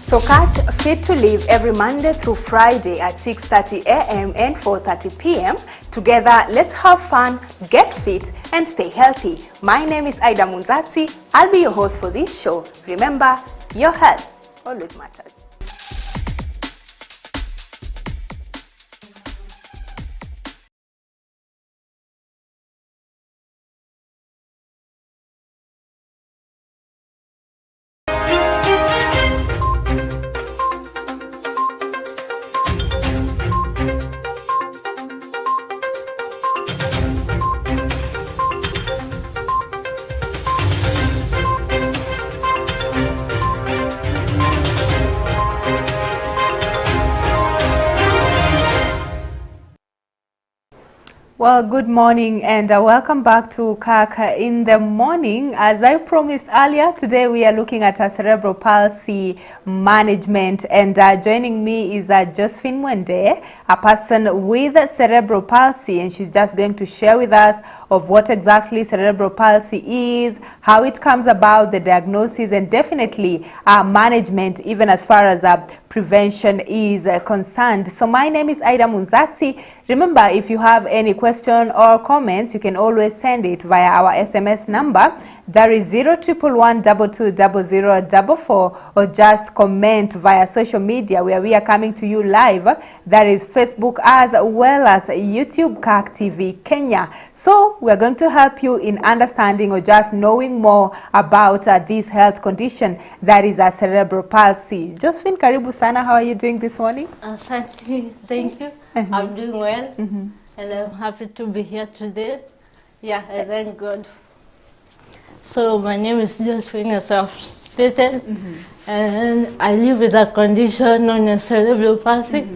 So catch Fit to Live every Monday through Friday at 6:30 a.m. and 4:30 p.m. Together, let's have fun, get fit, and stay healthy. My name is Aida Munzati. I'll be your host for this show. Remember, your health always matters. Well, good morning and welcome back to Kirk in the morning. As I promised earlier, today we are looking at cerebral palsy management, and joining me is Josephine Mwende, a person with cerebral palsy, and she's just going to share with us of what exactly cerebral palsy is, how it comes about, the diagnosis, and definitely management, even as far as prevention is concerned. So my name is Aida Munzati. Remember, if you have any question or comment, you can always send it via our SMS number. That is 011220044, or just comment via social media where we are coming to you live. That is Facebook as well as YouTube, Kirk TV Kenya. So we're going to help you in understanding or just knowing more about this health condition that is a cerebral palsy. Josephine, karibu sana. How are you doing this morning? Thank you. I'm doing well, and I'm happy to be here today. Yeah, I thank God. So my name is Josephine, as I've stated, and I live with a condition known as cerebral palsy,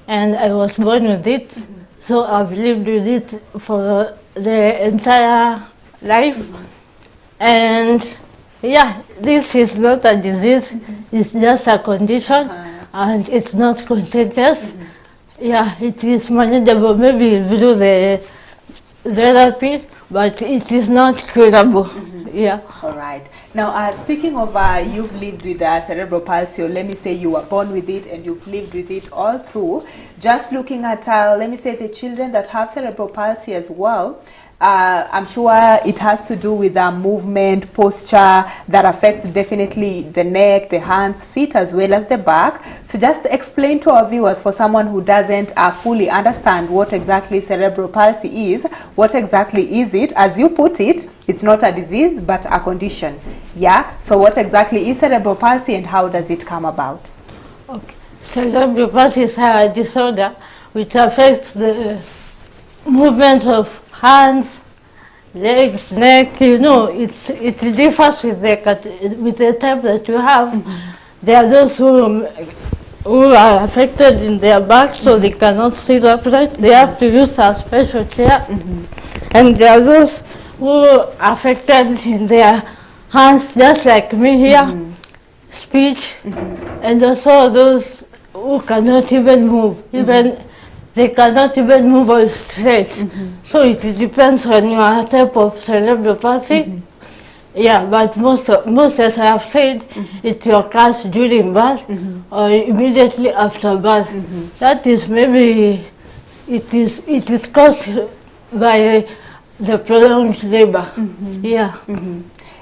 and I was born with it. So I've lived with it for the entire life. And yeah, this is not a disease, it's just a condition, and it's not contagious. Yeah, it is manageable, maybe through the therapy, but it is not curable. Yeah. All right. Now, speaking of you've lived with cerebral palsy, or let me say you were born with it and you've lived with it all through, just looking at, let me say, the children that have cerebral palsy as well, I'm sure it has to do with movement, posture, that affects definitely the neck, the hands, feet, as well as the back. So just explain to our viewers, for someone who doesn't fully understand what exactly cerebral palsy is, what exactly is it? As you put it, it's not a disease, but a condition. Yeah? So what exactly is cerebral palsy and how does it come about? Okay. Cerebral palsy is a disorder which affects the movement of hands, legs, neck. You know, it differs with the type that you have. There are those who are affected in their back, so they cannot sit upright. They have to use a special chair. And there are those who are affected in their hands, just like me here, speech, and also those who cannot even move, they cannot even move or stretch. So it depends on your type of cerebral palsy. Yeah, but most as I have said, it occurs during birth or immediately after birth. That is maybe it is caused by the prolonged labor. Yeah.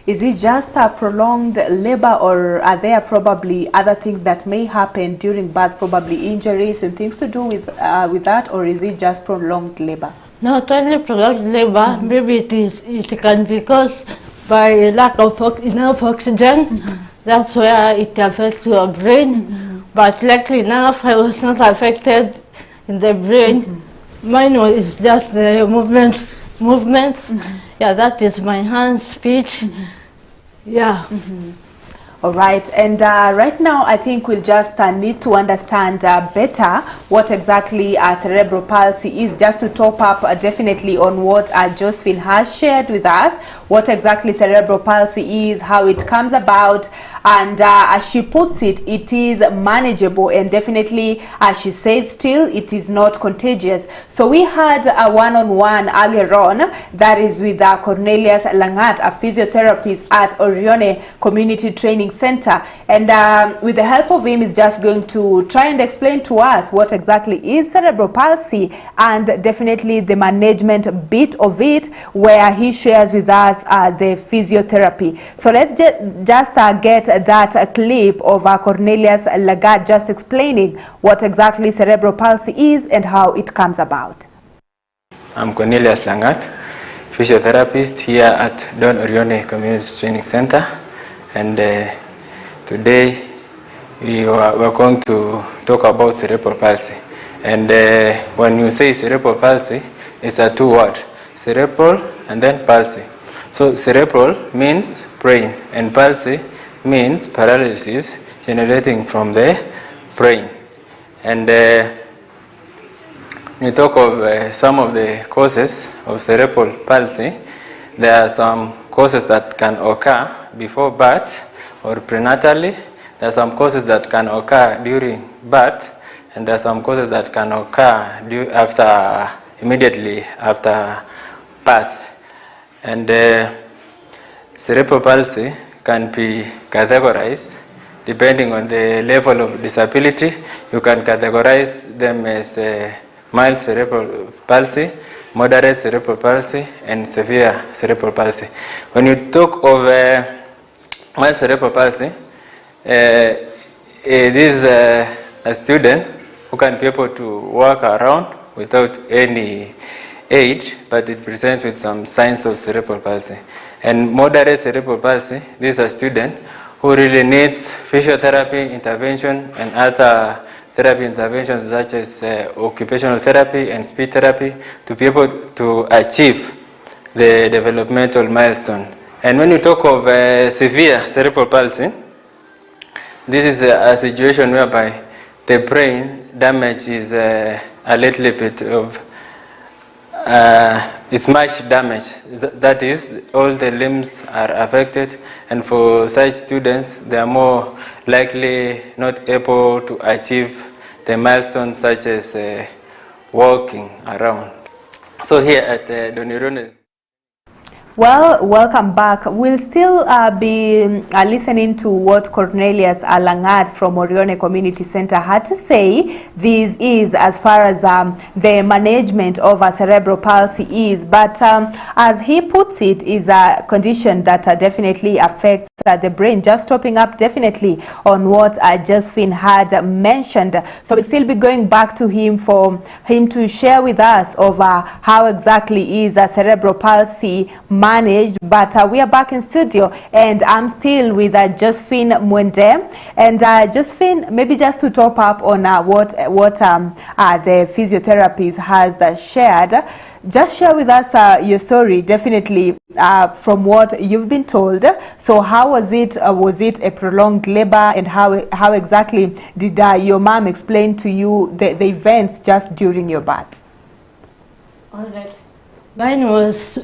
Is it just a prolonged labor, or are there probably other things that may happen during birth, probably injuries and things to do with that, or is it just prolonged labor? Not only prolonged labor, maybe it can be caused by lack of enough oxygen. That's where it affects your brain. But luckily enough, I was not affected in the brain. Mine was just the movements. Yeah, that is my hands, speech. Yeah. All right, and right now I think we'll just need to understand better what exactly cerebral palsy is, just to top up definitely on what Josephine has shared with us, what exactly cerebral palsy is, how it comes about, and as she puts it, it is manageable, and definitely, as she says, still it is not contagious. So we had a one-on-one earlier on, that is with Cornelius Langat, a physiotherapist at Orione Community Training Center, and with the help of him, is just going to try and explain to us what exactly is cerebral palsy, and definitely the management bit of it, where he shares with us the physiotherapy. So let's just get that clip of Cornelius Lagat just explaining what exactly cerebral palsy is and how it comes about. I'm Cornelius Langat, physiotherapist here at Don Orione Community Training Center, and today we're going to talk about cerebral palsy. And when you say cerebral palsy, it's a two-word, cerebral and then palsy. So cerebral means brain, and palsy means paralysis generating from the brain. And when you talk of some of the causes of cerebral palsy, there are some causes that can occur before birth or prenatally. There are some causes that can occur during birth, and there are some causes that can occur immediately after birth. And cerebral palsy can be categorized depending on the level of disability. You can categorize them as mild cerebral palsy, moderate cerebral palsy, and severe cerebral palsy. When you talk of mild cerebral palsy, it is a student who can be able to walk around without any aid, but it presents with some signs of cerebral palsy. And moderate cerebral palsy, this is a student who really needs physiotherapy intervention and other therapy interventions such as occupational therapy and speech therapy to be able to achieve the developmental milestone. And when you talk of severe cerebral palsy, this is a situation whereby the brain damage is a little bit of it's much damage. That is, all the limbs are affected, and for such students, they are more likely not able to achieve the milestones such as walking around. So here at Don Orione. Well, welcome back. We'll still be listening to what Cornelius Langat from Orione Community Center had to say. This is as far as the management of cerebral palsy is, but as he puts it, is a condition that definitely affects the brain. Just topping up definitely on what Josephine had mentioned. So we'll still be going back to him for him to share with us of how exactly is cerebral palsy managed, but we are back in studio, and I'm still with Josephine Mwende. And Josephine, maybe just to top up on what the physiotherapist has shared, just share with us your story, definitely from what you've been told. So how was it a prolonged labor, and how exactly did your mom explain to you the events just during your birth? All right. Mine was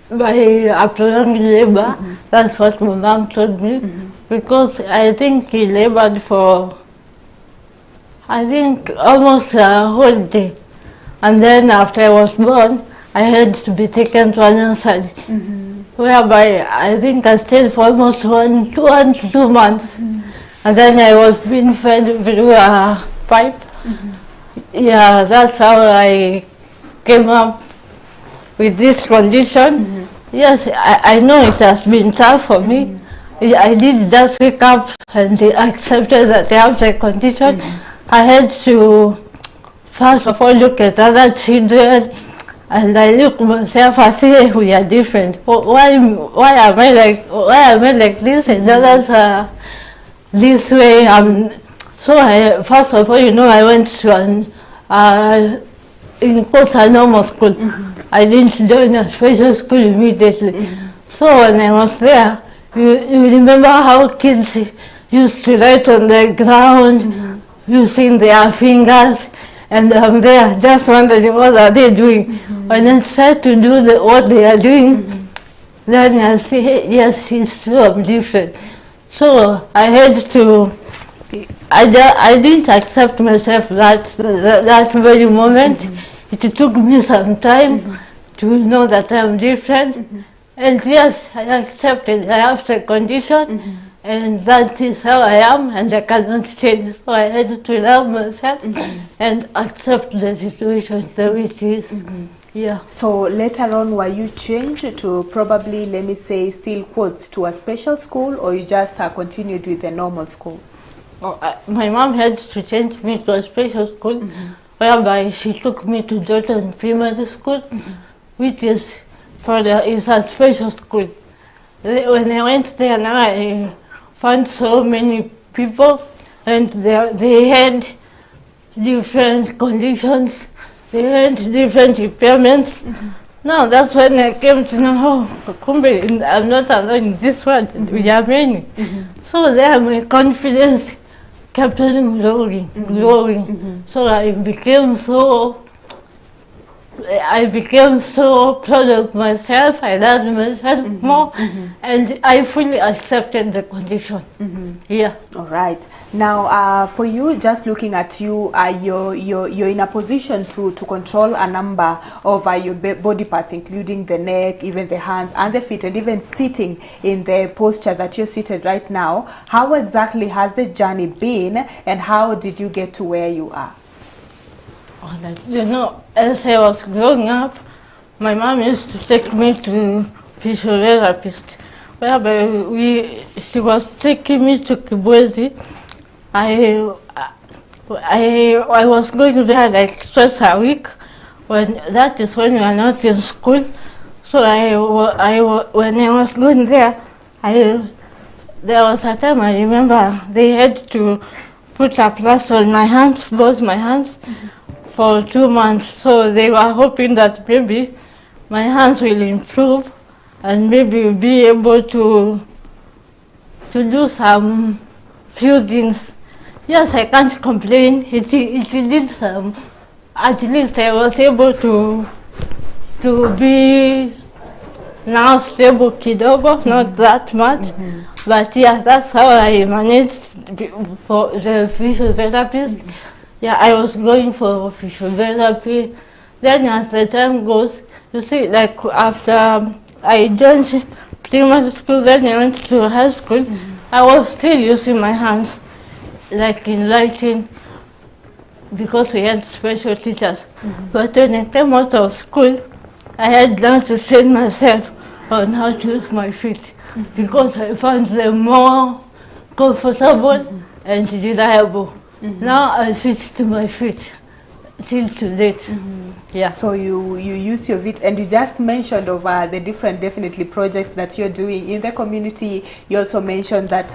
by a prolonged labor. That's what my mom told me, because I think he labored for, almost a whole day. And then after I was born, I had to be taken to a nursery, whereby I think I stayed for almost 1 to 2 months. And then I was being fed through a pipe. Yeah, that's how I came up with this condition. Yes, I know it has been tough for me. I did just wake up and they accepted that they have the condition. I had to first of all look at other children, and I look myself and say we are different. Why am I like this and others are this way? So first of all, I went to in course a normal school. I didn't join a special school immediately. So when I was there, you remember how kids used to write on the ground using their fingers, and I'm there just wondering what are they doing. When I tried to do what they are doing, then I say, hey, yes, it's true, I'm different. So I had to, I didn't accept myself that very moment. It took me some time to know that I'm different. And yes, I accepted. I have the condition, and that is how I am, and I cannot change. So I had to love myself and accept the situation the way it is. Yeah. So later on, were you changed to probably, let me say, still quotes, to a special school, or you just continued with the normal school? My mom had to change me to a special school, whereby she took me to Jordan Primary School, which is is a special school. When I went there, now I found so many people, and they had different conditions, they had different impairments. Now that's when I came to know, I'm not alone in this world, we are many. So there my confidence kept on growing. So I became so proud of myself. I loved myself more, and I fully accepted the condition. Yeah. All right. Now, for you, just looking at you, you're in a position to control a number of your body parts, including the neck, even the hands and the feet, and even sitting in the posture that you're seated right now. How exactly has the journey been, and how did you get to where you are? As I was growing up, my mom used to take me to physiotherapist, whereby she was taking me to Kibwezi. I was going there like twice a week. That is when we are not in school. So when I was going there, there was a time I remember they had to put a plaster on my hands, both my hands, for 2 months. So they were hoping that maybe my hands will improve and maybe be able to do some few things. Yes, I can't complain. It did some. At least I was able to be now stable kidogo, not that much. But yeah, that's how I managed for the physiotherapist. Yeah, I was going for physiotherapy. Then as the time goes, you see, like after I joined primary school, then I went to high school, I was still using my hands, like in writing, because we had special teachers. But when I came out of school, I had learned to train myself on how to use my feet, because I found them more comfortable and reliable. Now I switch to my feet till to date. Yeah. So you use your feet, and you just mentioned of the different definitely projects that you're doing in the community. You also mentioned that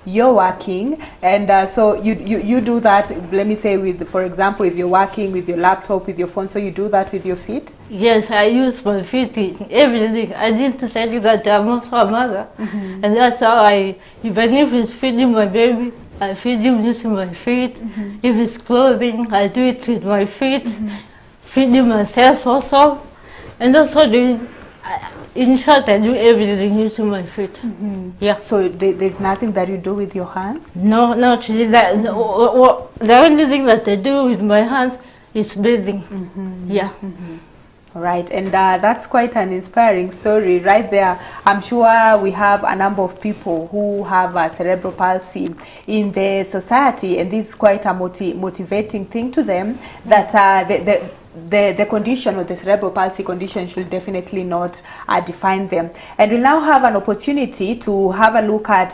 you're working, and so you do that. Let me say, with, for example, if you're working with your laptop, with your phone, so you do that with your feet. Yes, I use my feet in everything. I need to tell you that I'm also a mother, and that's how even if it's feeding my baby, I feed him using my feet. If it's clothing, I do it with my feet. Feeding myself also. And also in short, I do everything using my feet. Yeah. So there's nothing that you do with your hands? No, not really. The only thing that I do with my hands is breathing. Yeah. All right, and that's quite an inspiring story right there. I'm sure we have a number of people who have cerebral palsy in the society, and this is quite a motivating thing to them, that the condition or the cerebral palsy condition should definitely not define them. And we'll now have an opportunity to have a look at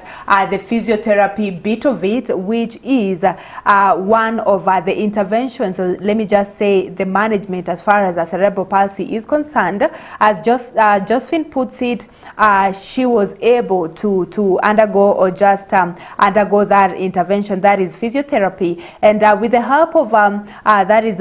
the physiotherapy bit of it, which is one of the interventions, so let me just say the management as far as cerebral palsy is concerned. As Josephine puts it, she was able to undergo or just undergo that intervention, that is physiotherapy, and with the help of that is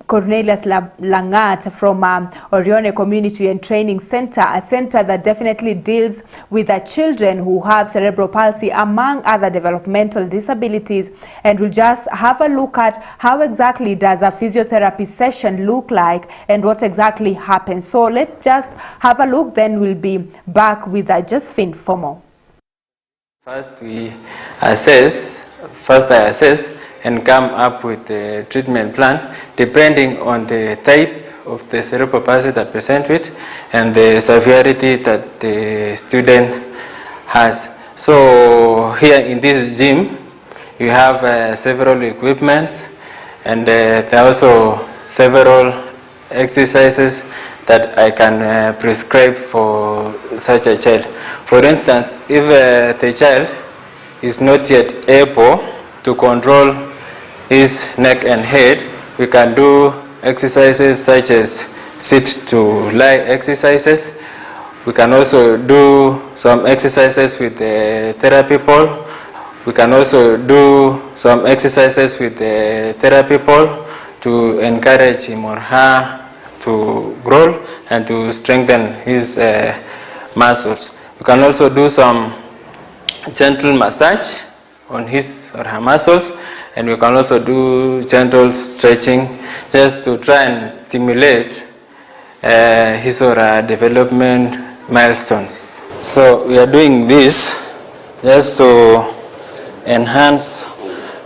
Cornelius Langat from Orione Community and Training Center, a center that definitely deals with children who have cerebral palsy among other developmental disabilities. And we'll just have a look at how exactly does a physiotherapy session look like and what exactly happens. So let's just have a look, then we'll be back with Josephine for more. First I assess and come up with a treatment plan depending on the type of the cerebral palsy that present with and the severity that the student has. So here in this gym you have several equipments, and there are also several exercises that I can prescribe for such a child. For instance, if the child is not yet able to control his neck and head, we can do exercises such as sit to lie exercises. We can also do some exercises with the therapy pole. We can also do some exercises with the therapy pole to encourage him or her to grow and to strengthen his muscles. We can also do some gentle massage on his or her muscles, and we can also do gentle stretching just to try and stimulate his or her development milestones. So we are doing this just to enhance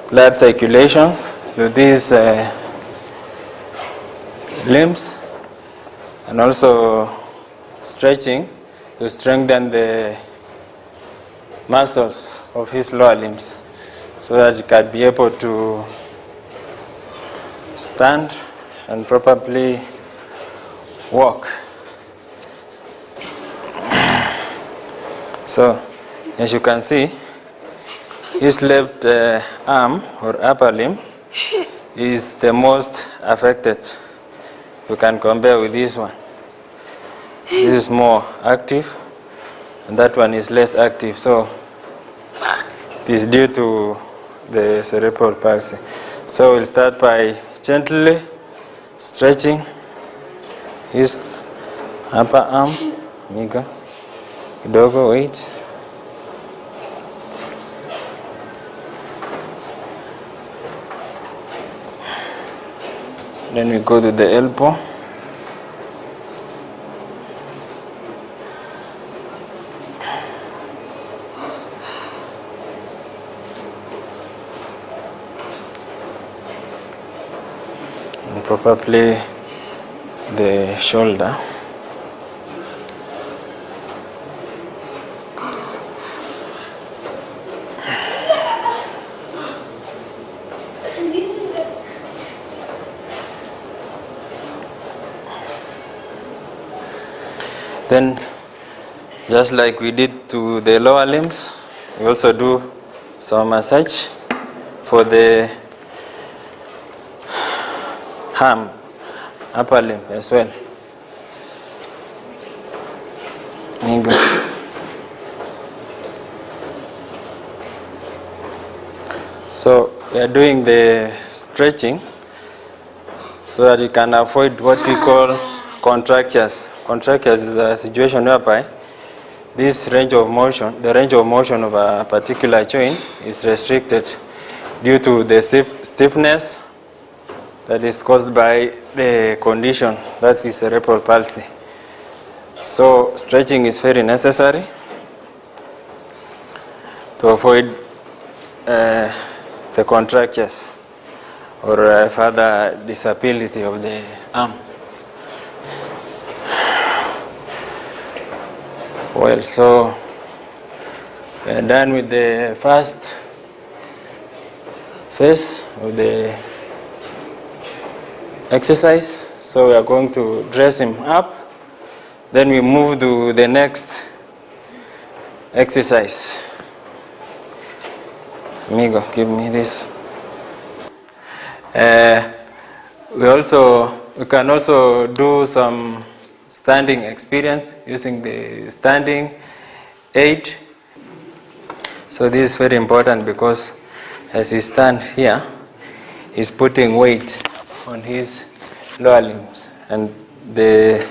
blood circulations to these limbs, and also stretching to strengthen the muscles of his lower limbs so that he can be able to stand and properly walk. So as you can see, his left arm or upper limb is the most affected. You can compare with this one. This is more active and that one is less active. So it is due to the cerebral palsy. So we'll start by gently stretching his upper arm. Miga. Kidogo, wait. Then we go to the elbow. And probably the shoulder. Then, just like we did to the lower limbs, we also do some massage for the arm, upper limb as well. So we are doing the stretching so that you can avoid what we call contractures. Contractures is a situation whereby this range of motion, the range of motion of a particular joint is restricted due to the stiffness that is caused by the condition that is cerebral palsy. So stretching is very necessary to avoid the contractures or further disability of the arm. Well, so we are done with the first phase of the exercise. So we are going to dress him up. Then we move to the next exercise. Amigo, give me this. We can also do some standing experience using the standing aid. So this is very important because as he stands here, he's putting weight on his lower limbs, and the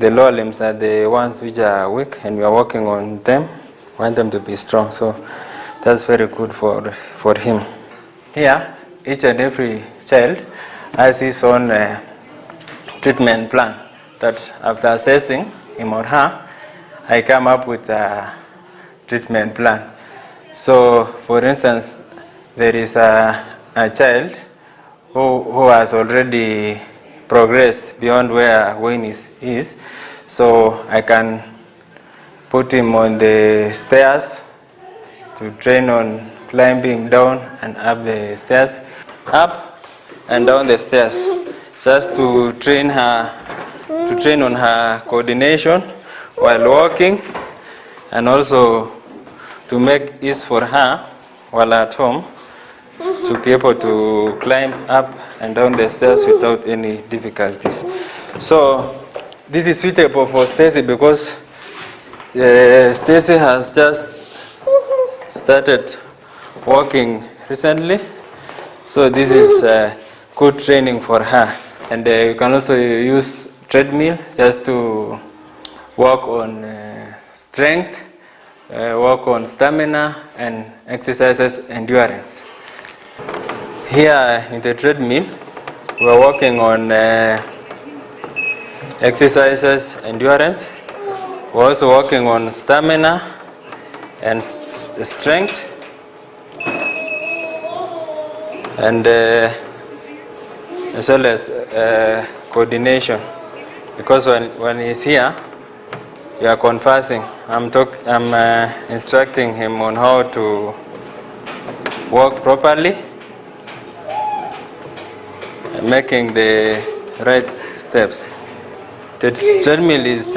lower limbs are the ones which are weak, and we are working on them, want them to be strong. So that's very good for him. Here, each and every child has his own treatment plan that after assessing him or her, I come up with a treatment plan. So, for instance, there is a child who has already progressed beyond where Wayne is, so I can put him on the stairs to train on climbing down and up the stairs, up and down the stairs, just to train on her coordination while walking, and also to make ease for her while at home to be able to climb up and down the stairs without any difficulties. So this is suitable for Stacy because Stacy has just started walking recently, so this is good training for her. And you can also use treadmill just to work on strength, work on stamina, and exercises endurance. Here in the treadmill, we are working on exercises endurance. We're also working on stamina and strength, and as well as coordination. Because when he's here, we are conversing. I'm instructing him on how to walk properly, making the right steps. The treadmill is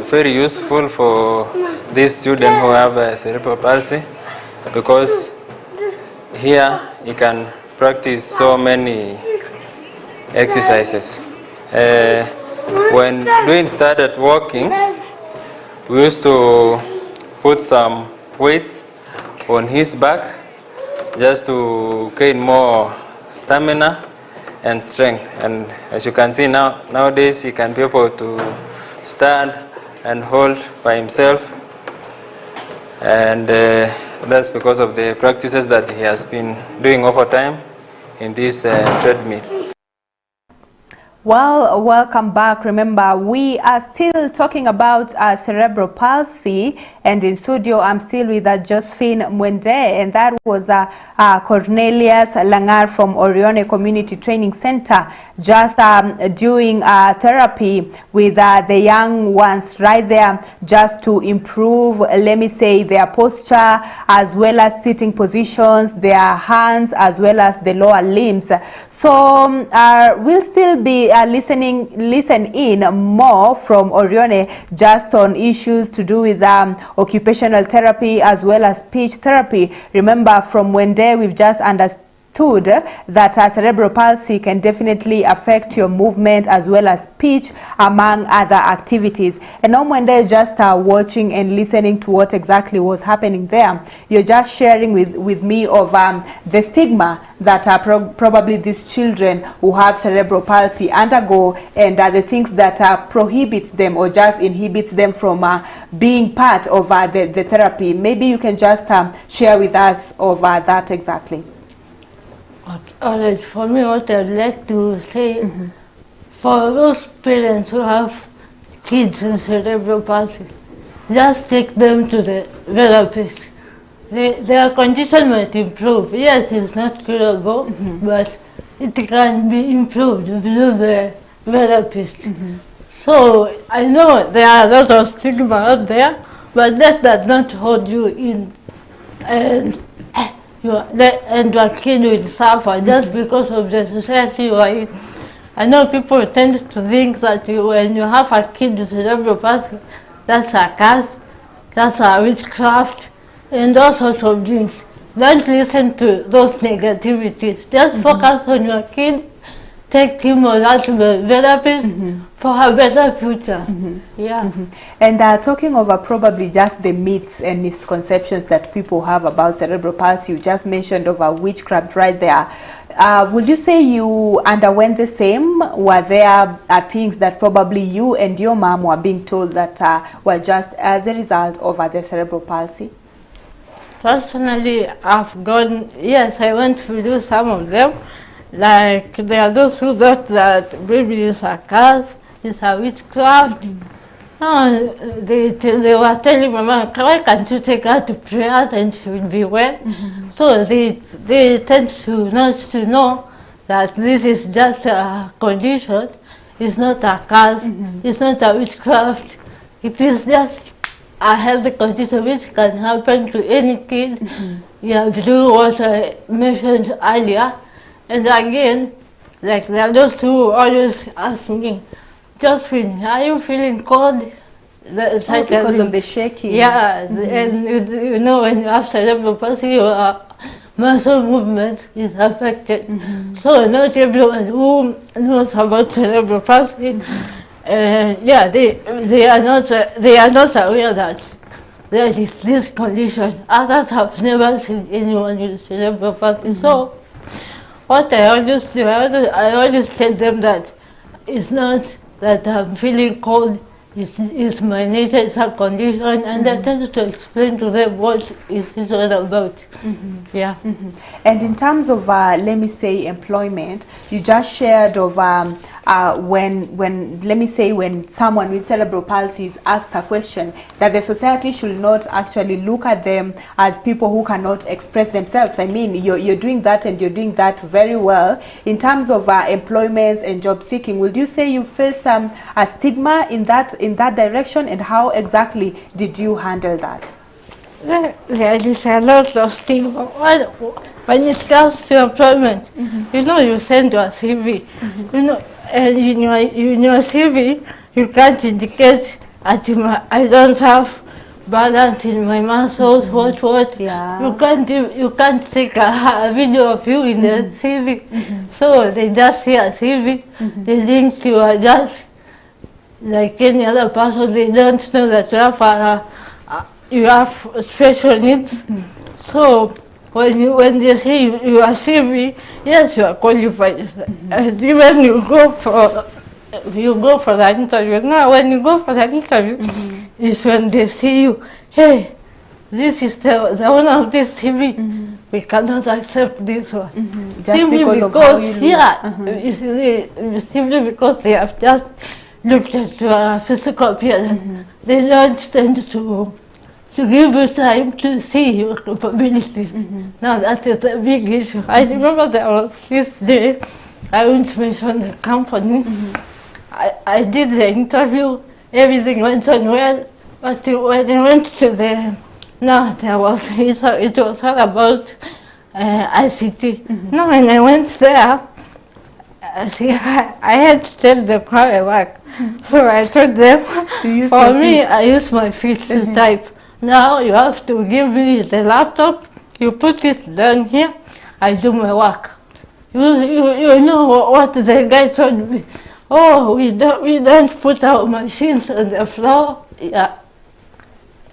very useful for these students who have cerebral palsy, because here you can practice so many exercises. When Dwayne started walking, we used to put some weights on his back just to gain more stamina and strength. And as you can see nowadays, he can be able to stand and hold by himself. And that's because of the practices that he has been doing over time in this treadmill. Well, welcome back. Remember, we are still talking about cerebral palsy, and in studio I'm still with Josephine Mwende, and that was Cornelius Langar from Orione Community Training Center, just doing therapy with the young ones right there, just to improve, let me say, their posture, as well as sitting positions, their hands, as well as the lower limbs. So we'll still be listen in more from Orione, just on issues to do with occupational therapy as well as speech therapy. Remember, from Mwende, we've just understood that cerebral palsy can definitely affect your movement as well as speech, among other activities. And now Mwende, just watching and listening to what exactly was happening there, you're just sharing with me of the stigma that probably these children who have cerebral palsy undergo, and the things that prohibits them or just inhibits them from being part of the therapy. Maybe you can just share with us of that exactly. All right, for me, what I'd like to say, for those parents who have kids with cerebral palsy, just take them to the therapist. Their condition might improve. Yes, it's not curable, but it can be improved with the therapist. So I know there are a lot of stigma out there, but that does not hold you in, and your kid will suffer just because of the society you are in. I know people tend to think that when you have a kid with cerebral palsy, that's a curse, that's a witchcraft, and all sorts of things. Don't listen to those negativities. Just focus on your kid, take him or that to the therapist for a better future. Yeah. And talking over probably just the myths and misconceptions that people have about cerebral palsy, you just mentioned over witchcraft right there. Would you say you underwent the same? Were there things that probably you and your mom were being told that were just as a result of the cerebral palsy? Personally, I've gone, yes, I went through some of them. Like, there are those who thought that baby is a curse, it's a witchcraft. No, they were telling my mom, why can't you take her to prayers and she will be well? So they tend to not to know that this is just a condition, it's not a curse, it's not a witchcraft, it is just a healthy condition which can happen to any kid. Yeah, through what I mentioned earlier. And again, like there are those who always ask me, Josephine, are you feeling cold? Because of the shaking. Yeah, and you know, when you have cerebral palsy, your muscle movement is affected. So not everyone who knows about cerebral palsy, yeah, they are not aware that there is this condition. Others have never seen anyone with cerebral palsy. So what I always do, I always tell them that it's not that I'm feeling cold, it's my nature, it's a condition, and I tend to explain to them what it is all about. Yeah. And in terms of, let me say, employment, you just shared of when let me say, when someone with cerebral palsy is asked a question, that the society should not actually look at them as people who cannot express themselves. I mean, you're doing that, and you're doing that very well. In terms of employment and job seeking, would you say you faced a stigma in that direction, and how exactly did you handle that? There is a lot of stigma. When it comes to employment, you know, you send your CV, you know, and in your CV, you can't indicate that I don't have balance in my muscles, what. Yeah. You can't take a video of you in the CV. So they just see a CV, they think you are just like any other person. They don't know that you have special needs. So when they say you are CV, yes, you are qualified. And even you go for the interview. Now, when you go for the interview, is when they see you, hey, this is the owner of this CV. We cannot accept this one. Simply because simply because they have just looked at your physical appearance. They don't tend to give you time to see your capabilities. Now that is a big issue. I remember there was this day, I won't mention the company, I did the interview, everything went on well, but when I went to it was all about ICT. Now when I went there, I had to tell them how I work. So I told them, for me, I use my feet to type. Now you have to give me the laptop, you put it down here, I do my work. You know what the guy told me? Oh, we don't put our machines on the floor. Yeah.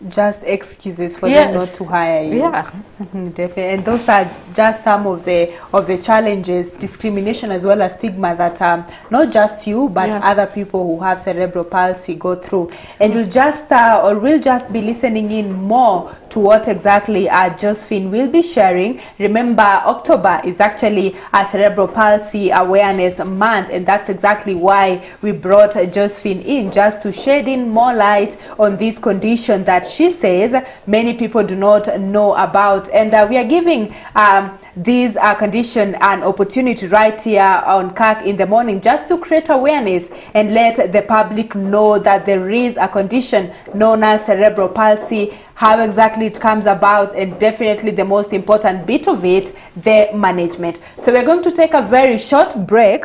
Just excuses for them not to hire you. Yeah. Definitely. And those are just some of the challenges, discrimination as well as stigma that not just you but other people who have cerebral palsy go through. And we'll just be listening in more to what exactly Josephine will be sharing. Remember, October is actually a Cerebral Palsy Awareness Month, and that's exactly why we brought Josephine in, just to shed in more light on this condition that she says many people do not know about. And we are giving this condition an opportunity right here on Kirk in the Morning, just to create awareness and let the public know that there is a condition known as cerebral palsy, how exactly it comes about, and definitely the most important bit of it, the management. So we're going to take a very short break.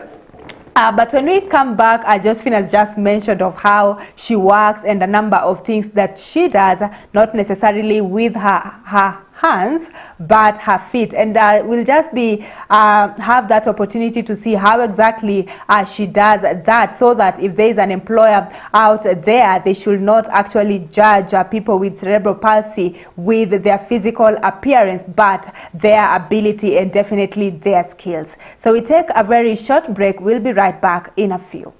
But when we come back, Josephine has just mentioned of how she works and a number of things that she does, not necessarily with her hands, but her feet. And we'll just be have that opportunity to see how exactly she does that, so that if there is an employer out there, they should not actually judge people with cerebral palsy with their physical appearance, but their ability and definitely their skills. So we take a very short break. We'll be right back in a few.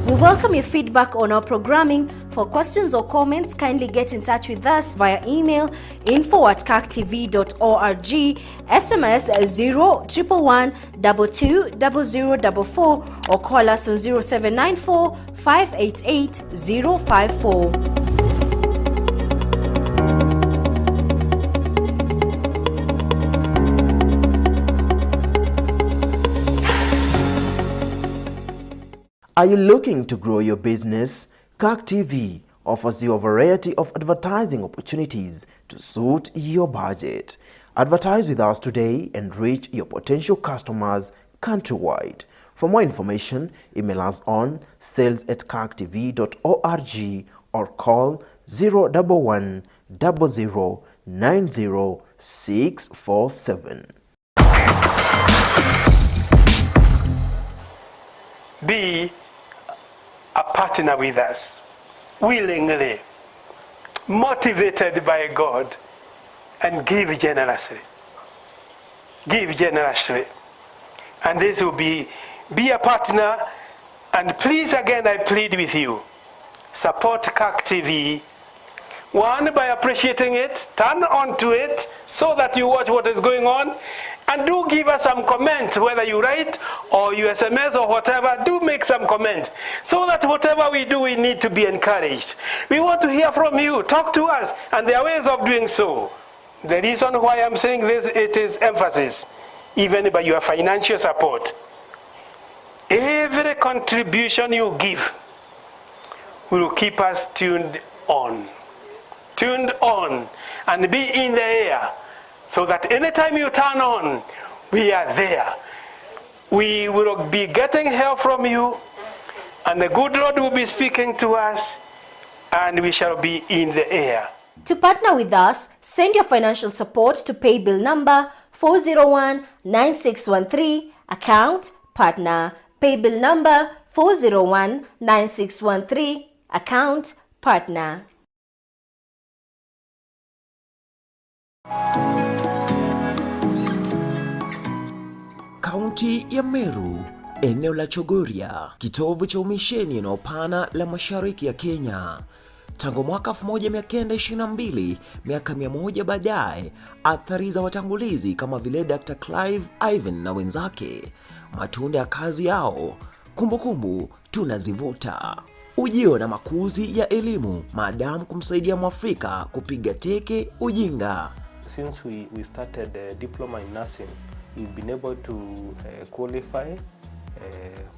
We welcome your feedback on our programming. For questions or comments, kindly get in touch with us via email info@kirktv.org, SMS 011 220044, or call us on 0794 588 054. Are you looking to grow your business? Kirk TV offers you a variety of advertising opportunities to suit your budget. Advertise with us today and reach your potential customers countrywide. For more information, email us on sales@kirktv.org or call 011 00 90 647. Be a partner with us, willingly, motivated by God, and give generously. Give generously. And this will be a partner, and please again I plead with you, support Kirk TV. One, by appreciating it, turn on to it so that you watch what is going on. And do give us some comment, whether you write or you SMS or whatever, do make some comment, so that whatever we do, we need to be encouraged. We want to hear from you. Talk to us, and there are ways of doing so. The reason why I'm saying this, it is emphasis, even by your financial support. Every contribution you give will keep us tuned on, and be in the air, so that anytime you turn on, we are there. We will be getting help from you, and the good Lord will be speaking to us, and we shall be in the air. To partner with us, send your financial support to pay bill number 4019613, account partner. Pay bill number 4019613, account partner. Kaunti ya Meru, eneo la Chogoria, kitovu cha umisheni na upana la mashariki ya Kenya. Tangu mwaka 1922, miaka 100 baadaye, athari za watangulizi kama vile Dr. Clive Ivan na wenzake, matunda ya kazi yao, kumbukumbu tunazivuta. Ujio na makuzi ya elimu, maadamu kumsaidia Mwafrika kupiga teke ujinga. Since we started diploma in nursing, we've been able to qualify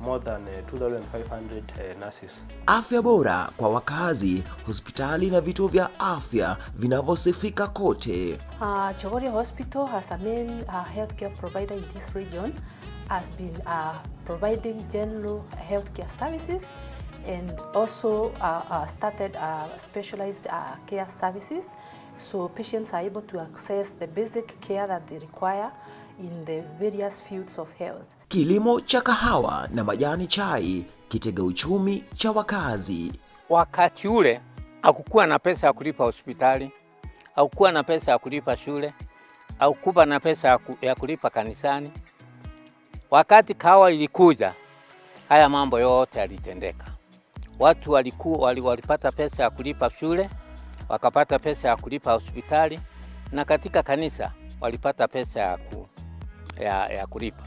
more than 2,500 nurses. Afya bora kwa wakazi, hospitali na vituo vya afya vinavyosifika kote. Chogoria Hospital, as a main healthcare provider in this region, has been providing general healthcare services, and also started specialized care services, so patients are able to access the basic care that they require in the various fields of health. Kilimo cha kahawa na majani chai, kitega uchumi cha wakazi. Wakati ule hakukuwa na pesa ya kulipa hospitali, hakukuwa na pesa ya kulipa shule, hakukuwa na pesa ya kulipa kanisani. Wakati kahawa ilikuja, haya mambo yote yalitendeka. Watu walipata pesa ya kulipa shule, wakapata pesa ya kulipa hospitali, na katika kanisa walipata pesa ya kulipa.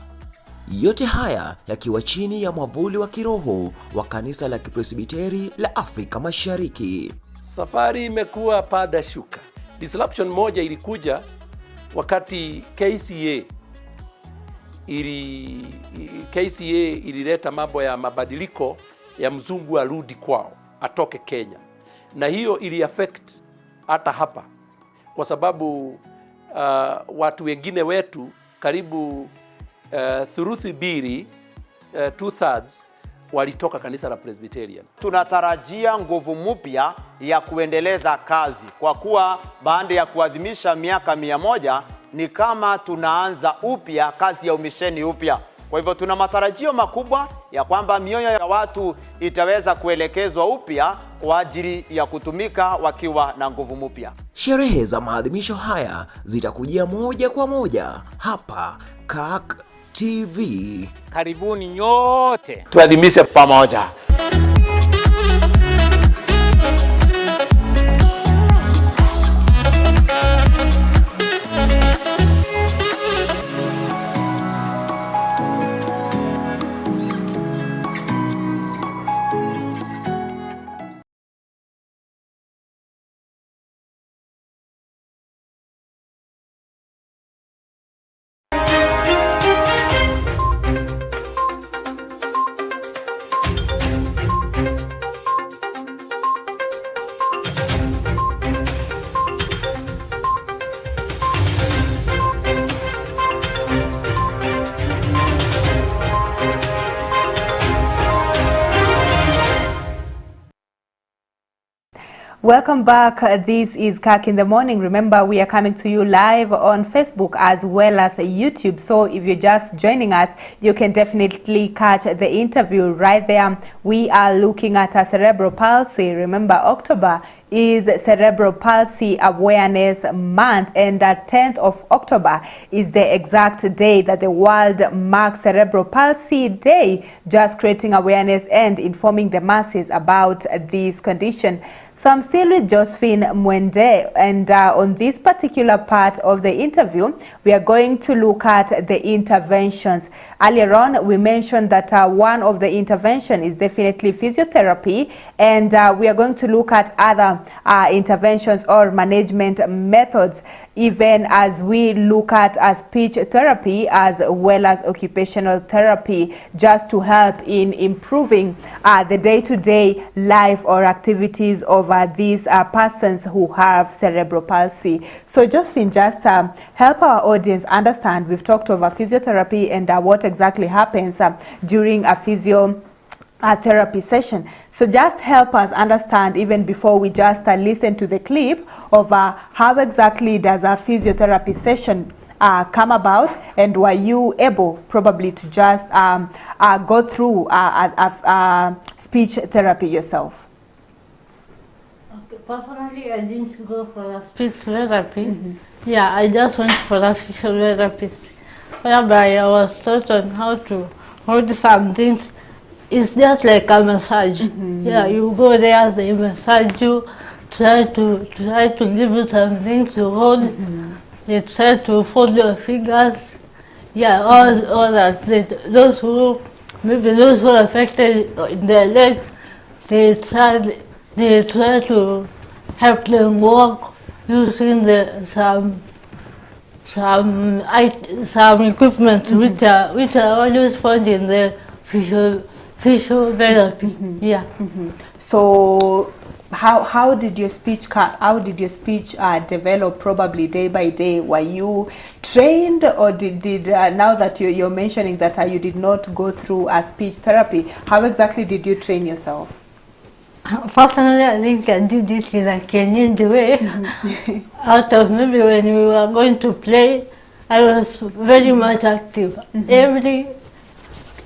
Yote haya yakiwa chini ya mwavuli wa kiroho wa kanisa la Kipresbiteri la Afrika Mashariki. Safari imekuwa pada shuka. Disruption moja ilikuja wakati KCA ilileta mambo ya mabadiliko ya mzungu arudi kwao, atoke Kenya. Na hiyo ili affect hata hapa kwa sababu watu wengine wetu karibu thuruthi mbili, 2/3 walitoka kanisa la Presbyterian. Tunatarajia nguvu mpya ya kuendeleza kazi kwa kuwa baada ya kuadhimisha miaka 100 ni kama tunaanza upya kazi ya umisheni upya. Kwa hivyo tuna matarajio makubwa ya kwamba mioyo ya watu itaweza kuelekezwa upya kwa ajili ya kutumika wakiwa na nguvu mpya. Sherehe za maadhimisho haya zitakujia moja kwa moja hapa Kirk TV. Karibuni nyote tuadhimishe pamoja. Welcome back. This is Kirk in the Morning. Remember, we are coming to you live on Facebook as well as YouTube. So if you're just joining us, you can definitely catch the interview right there. We are looking at a cerebral palsy. Remember, October is Cerebral Palsy Awareness Month, and the 10th of October is the exact day that the world marks Cerebral Palsy Day, just creating awareness and informing the masses about this condition. So I'm still with Josephine Mwende, and on this particular part of the interview, we are going to look at the interventions. Earlier on, we mentioned that one of the intervention is definitely physiotherapy, and we are going to look at other interventions or management methods, even as we look at speech therapy as well as occupational therapy, just to help in improving the day-to-day life or activities of these persons who have cerebral palsy. So Josephine, just help our audience understand. We've talked over physiotherapy and what exactly happens during a physiotherapy session. So just help us understand, even before we just listen to the clip, of how exactly does a physiotherapy session come about, and were you able probably to just go through speech therapy yourself? Okay, personally, I didn't go for a speech therapy. Yeah, I just went for a physiotherapist, whereby I was taught on how to hold some things. It's just like a massage. Yeah, you go there, they massage you, try to give you some things to hold. They try to fold your fingers. Yeah, all that. Those who are affected in their legs, they try to help them walk using some equipment which are always found in the physiotherapy. Yeah. So how did your speech develop, probably day by day? Were you trained, or did now that you're mentioning that you did not go through a speech therapy, how exactly did you train yourself? Personally, I think I did it in a Kenyan way. Out of maybe when we were going to play, I was very much active.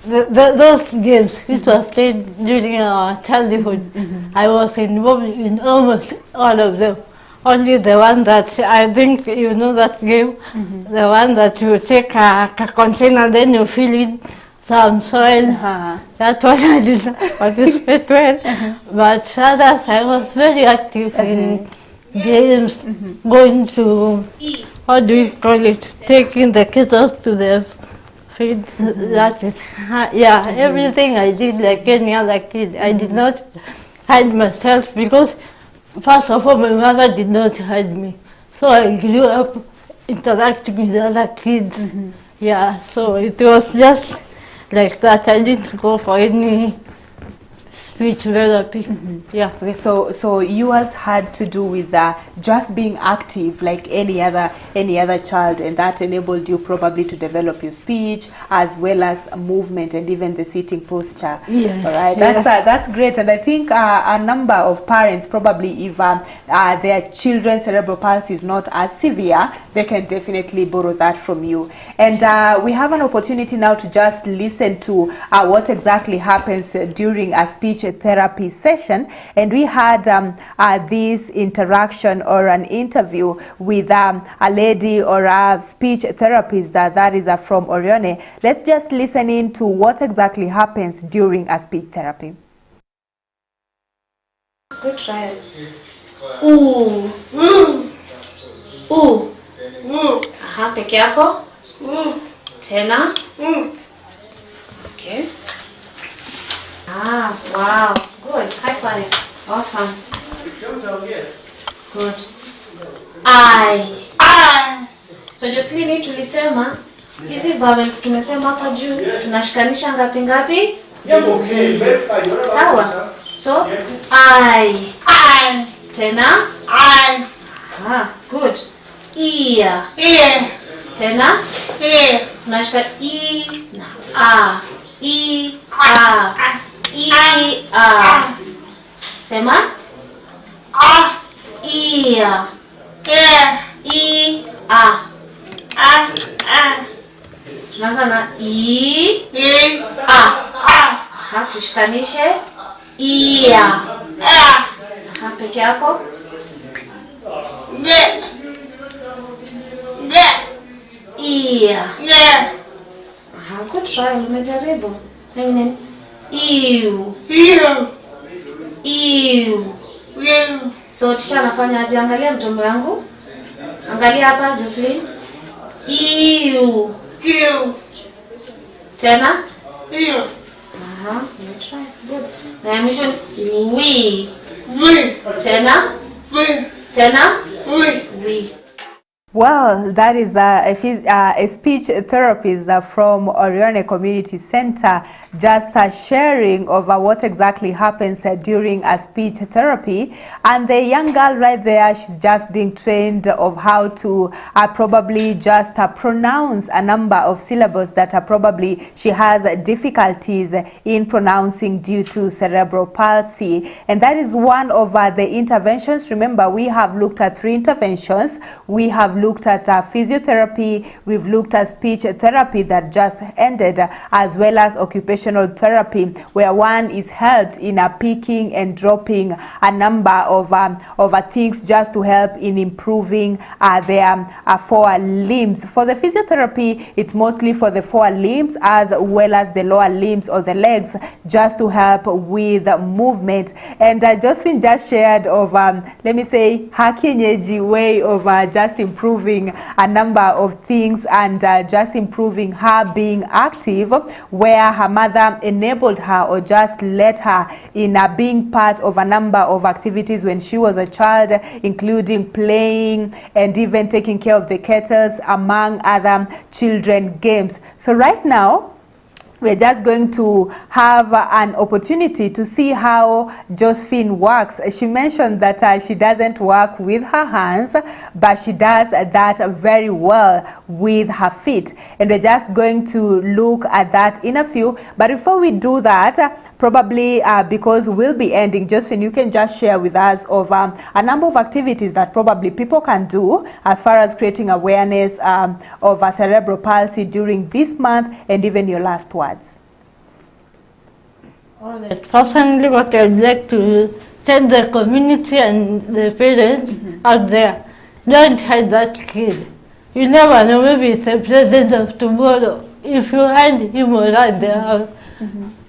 Those games which were played during our childhood, I was involved in almost all of them. Only the one that I think you know that game, the one that you take a container, then you fill in some soil. That one I did not participate well. But others, I was very active in games, going to, what do you call it, taking the kids to the feed. That is, yeah, everything I did like any other kid. I did not hide myself because, first of all, my mother did not hide me. So I grew up interacting with other kids. Yeah, so it was just like that. I didn't go for any speech therapy. Yeah. Okay, so yours had to do with just being active like any other child, and that enabled you probably to develop your speech as well as movement and even the sitting posture. Yes. All right. That's great, and I think a number of parents probably, if their children's cerebral palsy is not as severe, they can definitely borrow that from you. And we have an opportunity now to just listen to what exactly happens during a speech therapy session, and we had this interaction or an interview with a lady or a speech therapist that is from Orione. Let's just listen in to what exactly happens during a speech therapy. Good try. Ooh. Ooh. Aha, peke yako. Tena. Okay. Ah, wow. Good. High five. Awesome. Good. I. So Jocelyn, tulisema hizi vowels tumesema hapa juu tunashikanisha ngapi? Sawa. So I. Tena. Ah, good. Ear. Tena. Tunashika E na A. E A. E A. Sema. Ear. E A. Tunaanza na E A. Aha, tushikanishe ear. Aha, peke yako. Ear. Aha, good try, umejaribu. Nini? Ew. So tisha anafanya aje? Angalia mdomo yangu. Angalia hapa Jocelyn. Ew. Tena? Aha, you try. Good. Na ya mwisho we. Tena? Tena? We. Well, that is a speech therapist from Orione Community Center, just sharing over what exactly happens during a speech therapy. And the young girl right there, she's just being trained of how to probably just pronounce a number of syllables that are probably she has difficulties in pronouncing due to cerebral palsy. And that is one of the interventions. Remember, we have looked at 3 interventions. We have looked at physiotherapy, we've looked at speech therapy that just ended, as well as occupational therapy, where one is helped in picking and dropping a number of things just to help in improving their 4 limbs. For the physiotherapy, it's mostly for the 4 limbs as well as the lower limbs or the legs, just to help with movement. And Josephine just shared of, let me say, her kienyeji way of just improving a number of things and just improving her being active, where her mother enabled her or just let her in being part of a number of activities when she was a child, including playing and even taking care of the kettles, among other children games. So right now, we're just going to have an opportunity to see how Josephine works. She mentioned that she doesn't work with her hands, but she does that very well with her feet. And we're just going to look at that in a few. But before we do that, probably because we'll be ending, Josephine, you can just share with us of a number of activities that probably people can do as far as creating awareness of cerebral palsy during this month and even your last words. All right. Personally, what I'd like to tell the community and the parents out there, don't hide that kid. You never know, maybe it's the president of tomorrow. If you hide him around the house,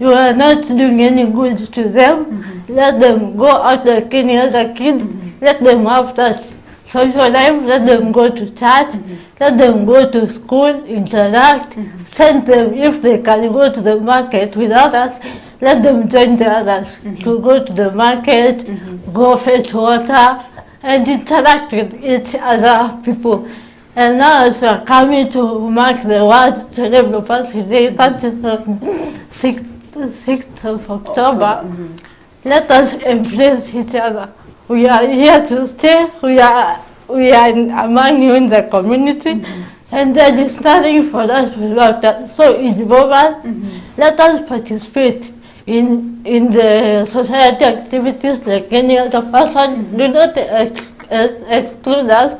you are not doing any good to them. Let them go out like any other kid. Let them have that social life, let them go to church, let them go to school, interact, send them, if they can go to the market with others, let them join the others to go to the market, go fetch water, and interact with each other people. And now as we are coming to mark the World Cerebral Palsy Day, that is on 6th of October, let us embrace each other. We are here to stay, we are among you in the community, and there is nothing for us without that. So involve us, let us participate in the society activities like any other person. Do not exclude us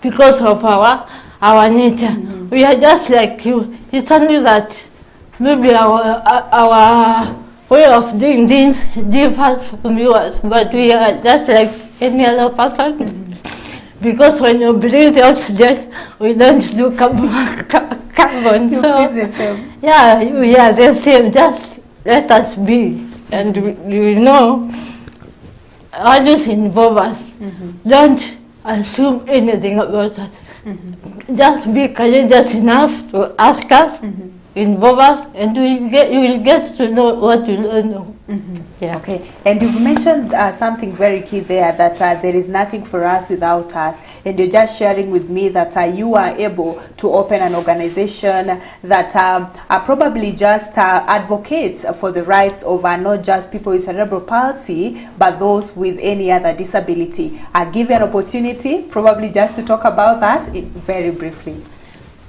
because of our nature. We are just like you. It's only that maybe our way of doing things differs from yours, but we are just like any other person. Because when you breathe oxygen, we don't do carbon. You So breathe the same. yeah, we are the same. Just let us be, and we know. Always involve us. Don't assume anything about us. Just be courageous enough to ask us, involve us, and you will get to know what you don't know. Yeah. Okay, and you've mentioned something very key there, that there is nothing for us without us, and you're just sharing with me that you are able to open an organization that probably just advocates for the rights of not just people with cerebral palsy, but those with any other disability. I'll give you an opportunity, probably just to talk about that very briefly.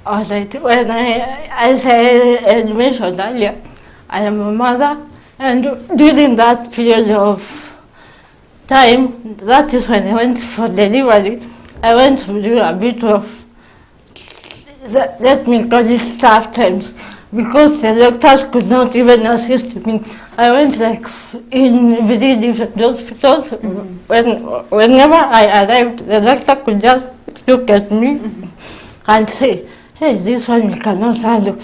All right. When as I mentioned earlier, I am a mother, and during that period of time, that is when I went for delivery. I went through a bit of, let me call it tough times, because the doctors could not even assist me. I went like in very different hospitals. Whenever I arrived, the doctor could just look at me and say, "Hey, this one we cannot handle."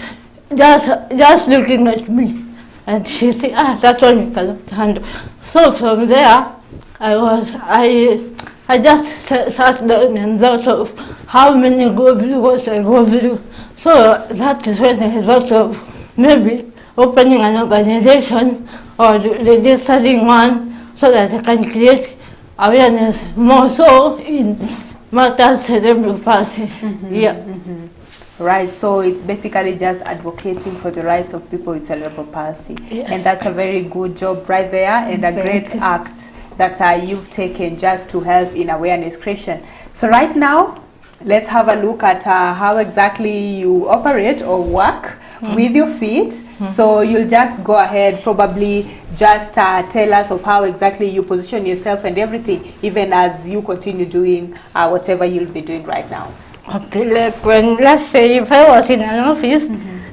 Just looking at me. And she said, "That one we cannot handle." So from there, I just sat down and thought of how many go through what I go through. So that is when I thought of maybe opening an organization or registering one so that I can create awareness more so in matters cerebral palsy. Yeah. Right, so it's basically just advocating for the rights of people with cerebral palsy. Yes. And that's a very good job right there, and a great act that you've taken just to help in awareness creation. So right now, let's have a look at how exactly you operate or work with your feet. So you'll just go ahead, probably just tell us of how exactly you position yourself and everything, even as you continue doing whatever you'll be doing right now. Okay, like when, let's say, if I was in an office,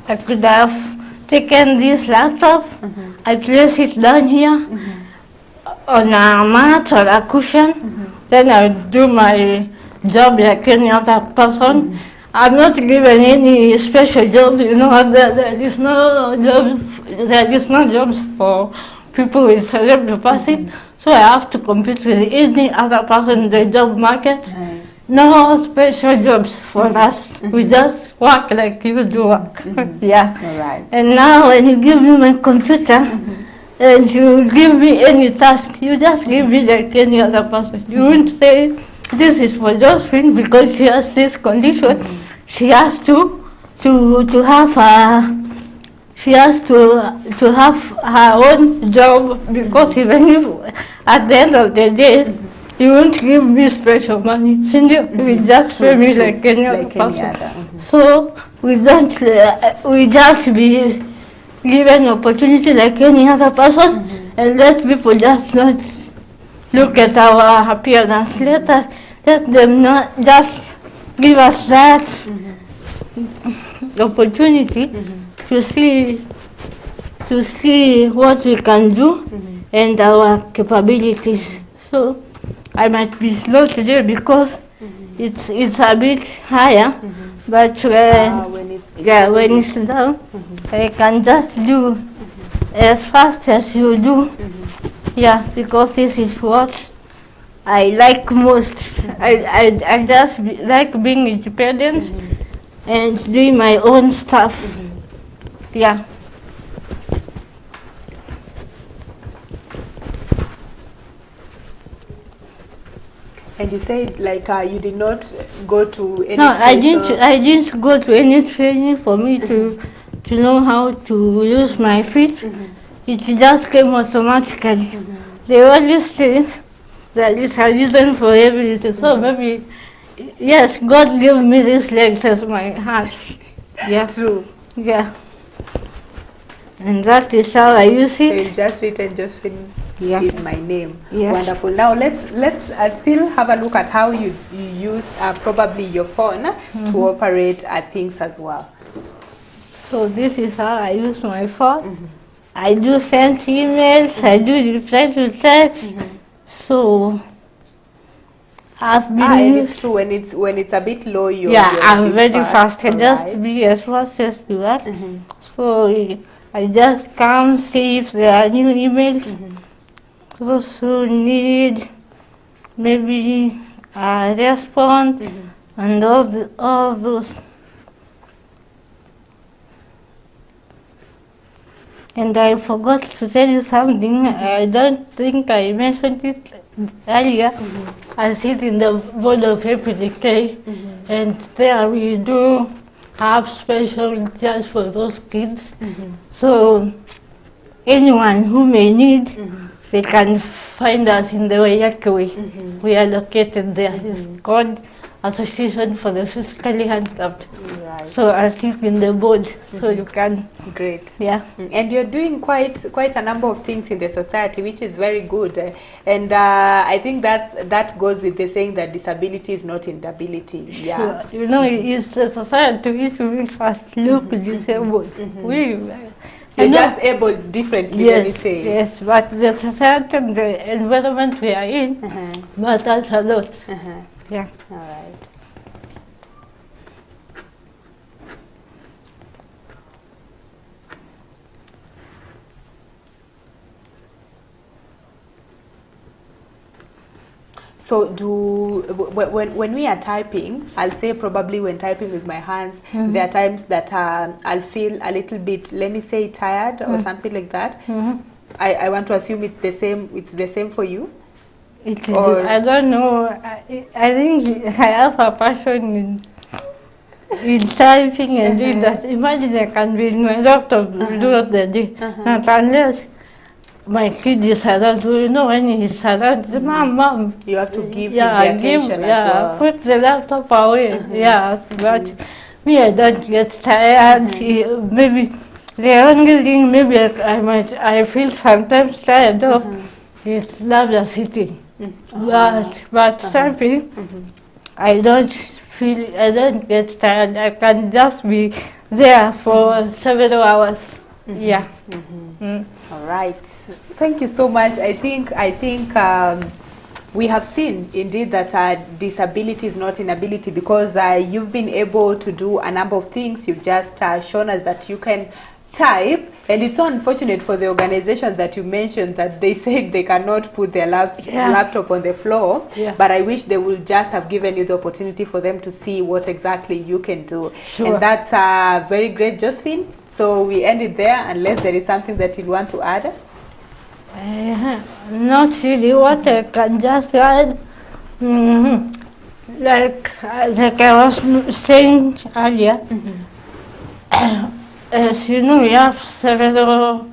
I could have taken this laptop, I place it down here on a mat or a cushion, then I would do my job like any other person. I'm not given any special job, you know, there is no jobs for people with cerebral palsy, so I have to compete with any other person in the job market. No special jobs for us. We just work like you do work. Yeah. All right. And now when you give me my computer and you give me any task, you just give me like any other person. You won't say, "This is for Josephine because she has this condition." She has to have her own job, because even if at the end of the day, you won't give me special money. Cindy will just pay me like any other person. So we just be given opportunity like any other person, and let people just not look at our appearance. Let them not just give us that opportunity to see what we can do and our capabilities. So I might be slow today because it's a bit higher, but when it's down, I can just do as fast as you do. Yeah, because this is what I like most. I just like being independent and doing my own stuff. Yeah. And you said like you did not go to any No, I special- didn't go to any training for me to know how to use my feet. It just came automatically. They always say that it's a reason for everything. So maybe, yes, God gave me these legs as my hands. Yeah. True. Yeah. And that is how I use So it. you've just written Josephine Yeah. is my name. Yes. Wonderful. Now let's still have a look at how you use probably your phone to operate things as well. So this is how I use my phone. I do send emails, I do reply to text. So I've been And used. it's true when it's a bit low. You're I'm a bit very fast. I just alright. be as fast as you are. So I just come see if there are new emails. Those who need maybe a response and all those. And I forgot to tell you something. I don't think I mentioned it earlier. I sit in the board of APDK, and there we do have special just for those kids. So anyone who may need, they can find us in the Wayaki way. We are located there. It's called Association for the Physically Handicapped. Right. So I sit in the board, so you can. Great. Yeah. And you're doing quite a number of things in the society, which is very good. And I think that goes with the saying that disability is not inability. Yeah. Sure. You know, it's the society which makes us look disabled. You're just able differently, let me Yes, say. yes, but the society and the environment we are in matters a lot. Yeah. All right. So when we are typing, I'll say probably when typing with my hands, there are times that I'll feel a little bit, let me say, tired or something like that. I want to assume it's the same. It's the same for you. I don't know. I think I have a passion in typing and doing that. Imagine I can be in my laptop do all the day. Not unless my kid is around. You know, when he's around, mom. You have to give him the attention as well. Put the laptop away. But me, I don't get tired. Maybe the only thing maybe I feel sometimes tired of is louder sitting. But typing, I don't get tired. I can just be there for several hours. Yeah. All right. Thank you so much. I think we have seen indeed that disability is not inability, because you've been able to do a number of things. You've just shown us that you can type, and it's so unfortunate for the organizations that you mentioned that they said they cannot put their laptop on the floor, but I wish they would just have given you the opportunity for them to see what exactly you can do. Sure. And that's very great, Josephine. So we end it there, unless there is something that you want to add. Not really. What I can just add, like I was saying earlier, as you know, we have several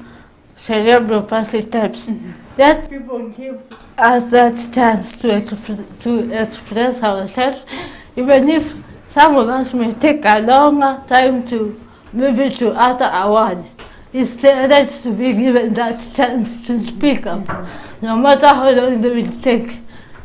cerebral palsy types. That people give us that chance to express ourselves, even if some of us may take a longer time to maybe to utter a word. It's their right to be given that chance to speak up. No matter how long they will take,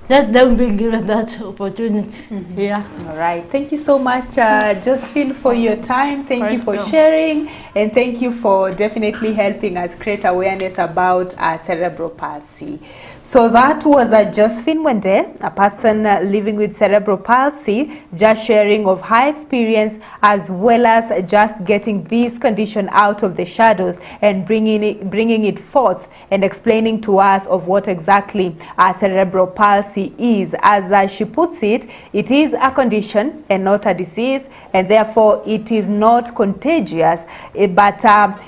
let them be given that opportunity. Yeah. All right. Thank you so much, Josephine, for your time. Thank you for sharing, and thank you for definitely helping us create awareness about cerebral palsy. So that was Josephine Wende, a person living with cerebral palsy, just sharing of her experience, as well as just getting this condition out of the shadows and bringing it forth and explaining to us of what exactly cerebral palsy palsy is, as she puts it, it is a condition and not a disease, and therefore it is not contagious, but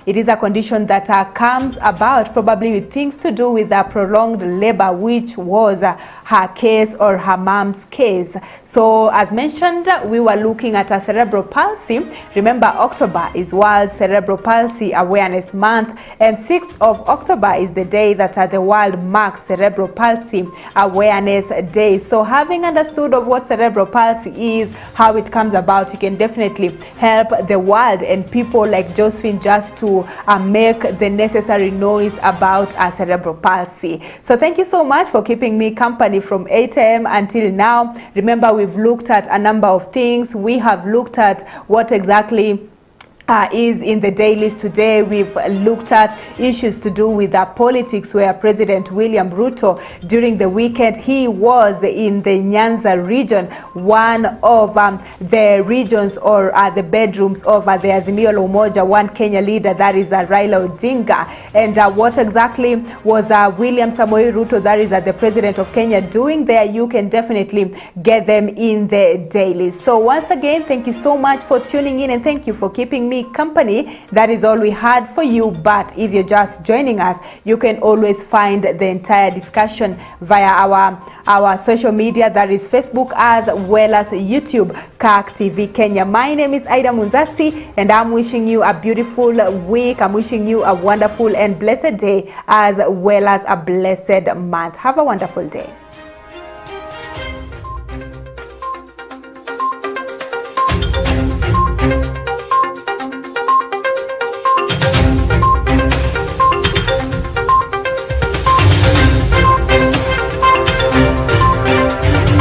it is a condition that comes about probably with things to do with prolonged labor, which was her case or her mom's case. So as mentioned, we were looking at a cerebral palsy. Remember, October is World Cerebral Palsy Awareness Month, and 6th of October is the day that the world marks Cerebral Palsy Awareness Day. So having understood of what cerebral palsy is, how it comes about, you can definitely help the world and people like Josephine just to make the necessary noise about cerebral palsy. So thank you so much for keeping me company from 8 a.m. until now. Remember, we've looked at a number of things. We have looked at what exactly is in the dailies today. We've looked at issues to do with politics, where President William Ruto, during the weekend, he was in the Nyanza region, one of the regions or the bedrooms of the Azimio la Umoja One Kenya leader, that is Raila Odinga. And what exactly was William Samoei Ruto, that is the president of Kenya, doing there? You can definitely get them in the dailies. So once again, thank you so much for tuning in, and thank you for keeping me company. That is all we had for you. But if you're just joining us, you can always find the entire discussion via our social media, that is Facebook as well as YouTube, Kirk TV Kenya. My name is Aida Munzati, and I'm wishing you a beautiful week. I'm wishing you a wonderful and blessed day, as well as a blessed month. Have a wonderful day.